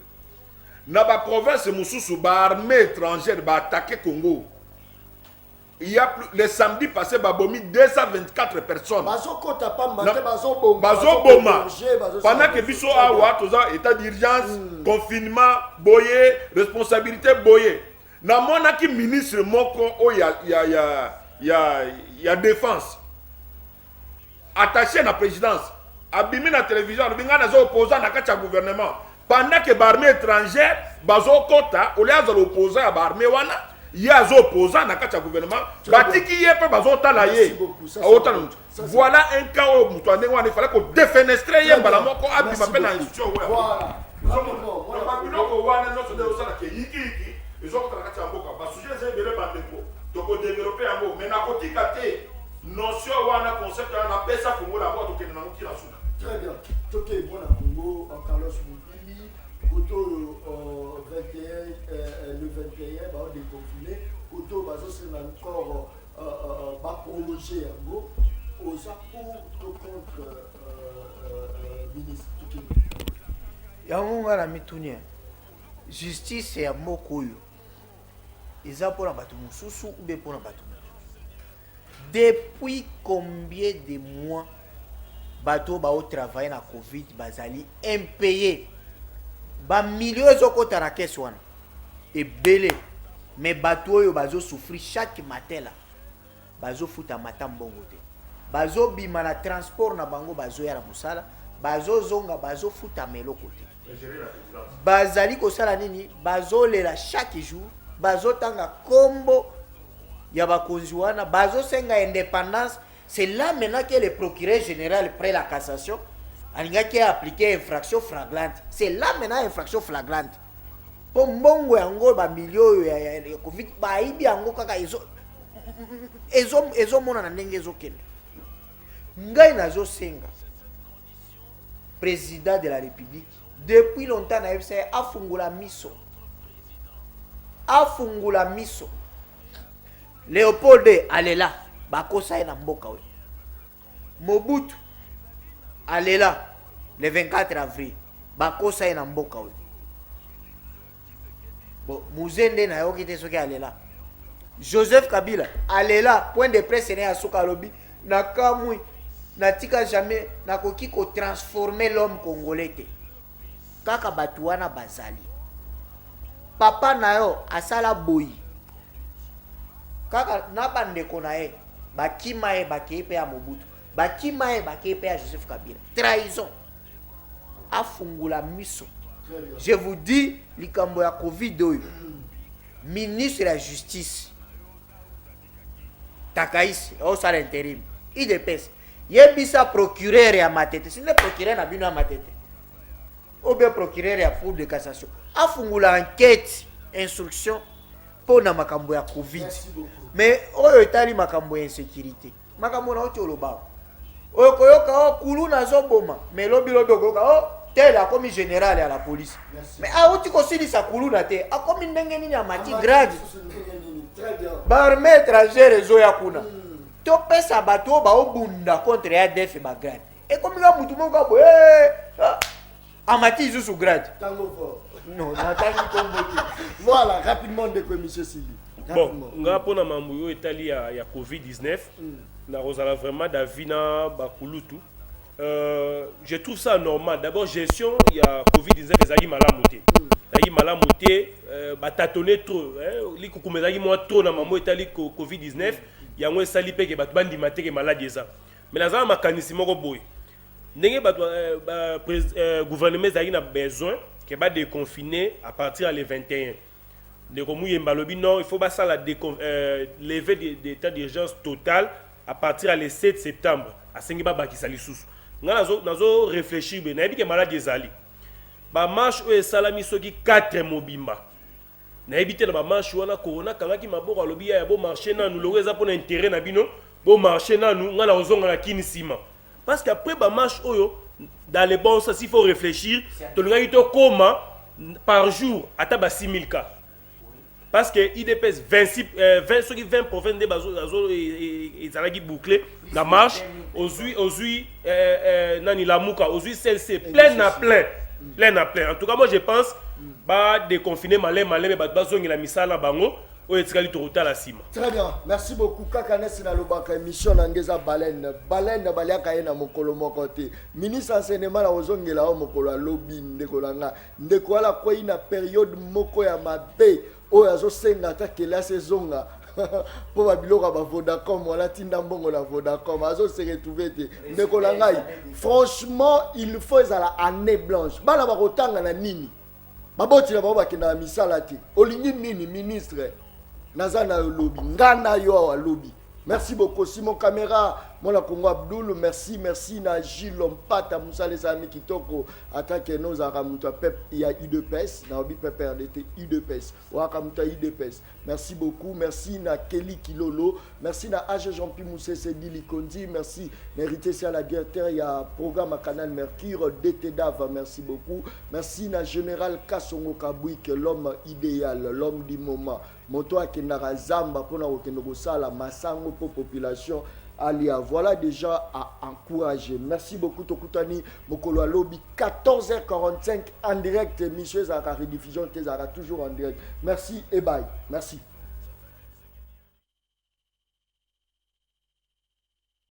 na ba province mususu ba armée étrangère ba attaquer Congo il y a plus, le samedi passé ba bomi 224 personnes bazo kota pa maté bazo bomba pendant que biso awa toza état d'urgence confinement boyé responsabilité boyé na monaki ministre moko o ya défense attaché à la présidence abimi na télévision binga na zo opposant na kati ya gouvernement pendant que l'armée étrangère bazo kota ole azo opposant à l'armée wana ya zo opposant na kati ya gouvernement batiki yepe bazo tala ye voilà un cas où mutu ndenge wana il fallait ko défenestrer ye mbala moko abima pe na institution voilà biloko wana nyonso nde osala ke yiki ezokota na kati ya mboka basujet eza ebele bandeko tokodevelope yango mais nakotika te notion wana concept wana pesa fungola yango tokende nango kila suka très bien toke bona Congo en Carlos Mukili koto 21 le 21 ba déconfiné koto bazo c'est encore ba prolonger yango oza pour contre ministre toke yango ngala mitunia justice ya moko oyo eza mpona bato mosusu ou bien mpona bato depuis combien de mois bato bao travailler na covid bazali impayé ba millions ezokota na kese wana ebele mais bato oyo bazo souffrir chaque matin là bazofuta mata mbongo te, bazobima na transport na bango, bazoya na mosala, bazozonga, bazofuta meloko te. Bazali kosala nini? Bazolela chaque jour, bazotanga kombo ya bakonzi wana, bazosenga indépendance. C'est là maintenant que le procureur général, après la cassation, qui a appliqué infraction flagrante. C'est là maintenant infraction flagrante. Pour mbongo yango ba milio ya Covid ba ibi yango kaka ezo mona na ndenge ezo kende. Ngai nazo senga président de la République depuis longtemps na FCA afungula miso. Afungula miso. Léopold alela bakosa na mboka we. Mobutu alela le 24 avril bakosa na mboka we. Bon, Muzende na yoki te soki alela. Joseph Kabila alela point de presse ne asuka lobi na kamui na tika jamais na koki ko transformer l'homme congolais te. Kaka batu wana bazali. Papa na yo asala boyi. Kaka na bandeko na ye bakima ye bakepe ya Mobutu. Bakima ye bakepe ya Joseph Kabila. Trahison. Afungula miso. Je vous dis, likambo ya Covid oyo. Ministre de la Justice Takaïs, au sala intérim. IDPS. Yebisa procureur ya Matete. Si le procureur na bino ya Matete. Ou bien procureur ya Cour de cassation. Afungula enquête, instruction pour na makambo ya Covid. Mais oyo etali makambo ya insécurité. Makambo na oti oloba. Oyo koyoka o kulu na zoboma. Mais lobi koyoka o tel a commis général à la police. Merci. Mais a oti ko sili sa kulu na te. A commis ndenge nini ya mati grade. Barme étranger rezo ya kuna. To pesa bato ba obunda contre ADF ba grade. Et comme nga mutu monga bo amati sous grade. Non, n'attends pas. Voilà, rapidement de monsieur Sili. Bon, nga pona mambuyo etali ya Covid-19. Na rozala vraiment davina bakulutu. Je trouve ça normal. D'abord, gestion, il y a Covid-19, les amis malamuté. Les amis malamuté, batatonner trop. Les coucou, les amis moins trop dans ma itali Covid-19. Il y a moins salipé que bandi maté que malade ça. Mais la zone mécanisme au boy. N'engé gouvernement a besoin que ba déconfiner à partir les 21. De comme Mbalobi non, il faut pas ça la lever d'état d'urgence total à partir les 7 septembre à Sengiba Bakisali sous. Nazo réfléchir be na bi ke malade ezali ba marche o esalami soki 4 mobimba na ebité na ba marche wana corona kanga ki maboko alobi ya bo marcher nanu lo eza pona intérêt na bino bo marcher nanu ngana ozonga na kinisima parce que après ba marche oyo dans les bons sens il faut réfléchir to ngai to koma par jour ata ba 6000 cas parce que IDPS 20 provinces de bazo ezalaki bouclé la marche aujourd'hui nani la muka aujourd'hui celle-ci plein à plein en tout cas moi je pense ba déconfiner malin mais bazongi la misala bango o etikali to la cima. Très bien, merci beaucoup. Kakanesi na lobaka émission nangeza baleine baliaka na mokolo moko te. Ministre enseignement la ozongela o mokolo lobby ndeko langa ndeko ala ko ina période moko ya mabe o azo senga ta kelase zonga pour babiloko ba Vodacom wala tinda mbongo la Vodacom azo se retrouver te ndeko langa franchement il faut la année blanche bala ba kotanga na nini baboti na baba kina misala te olingi nini ministre nazana lobby ngana yo wa lobby. Merci beaucoup Simon Caméra Mona Congo Abdoul, merci na Gilles Lompata Moussa les amis kitoko attaque nos aramuta pep il y a UDPS na obi pep RDT UDPS wakamuta UDPS. Merci beaucoup, merci na Kelly Kilolo, merci na AG Jean-Pi Moussé Sedi Likondi, merci mérité c'est à la directeur il y a programme à Canal Mercure DTDAV, merci beaucoup. Merci na général Kassongo Kabouik, l'homme idéal, l'homme du moment. Moto akendaka zamba pona okendoko sala masango pour population alia. Voilà déjà à encourager. Merci beaucoup Tokutani Mokolo Alobi 14h45 en direct, monsieur Zaka rediffusion Tezara toujours en direct. Merci et bye. Merci.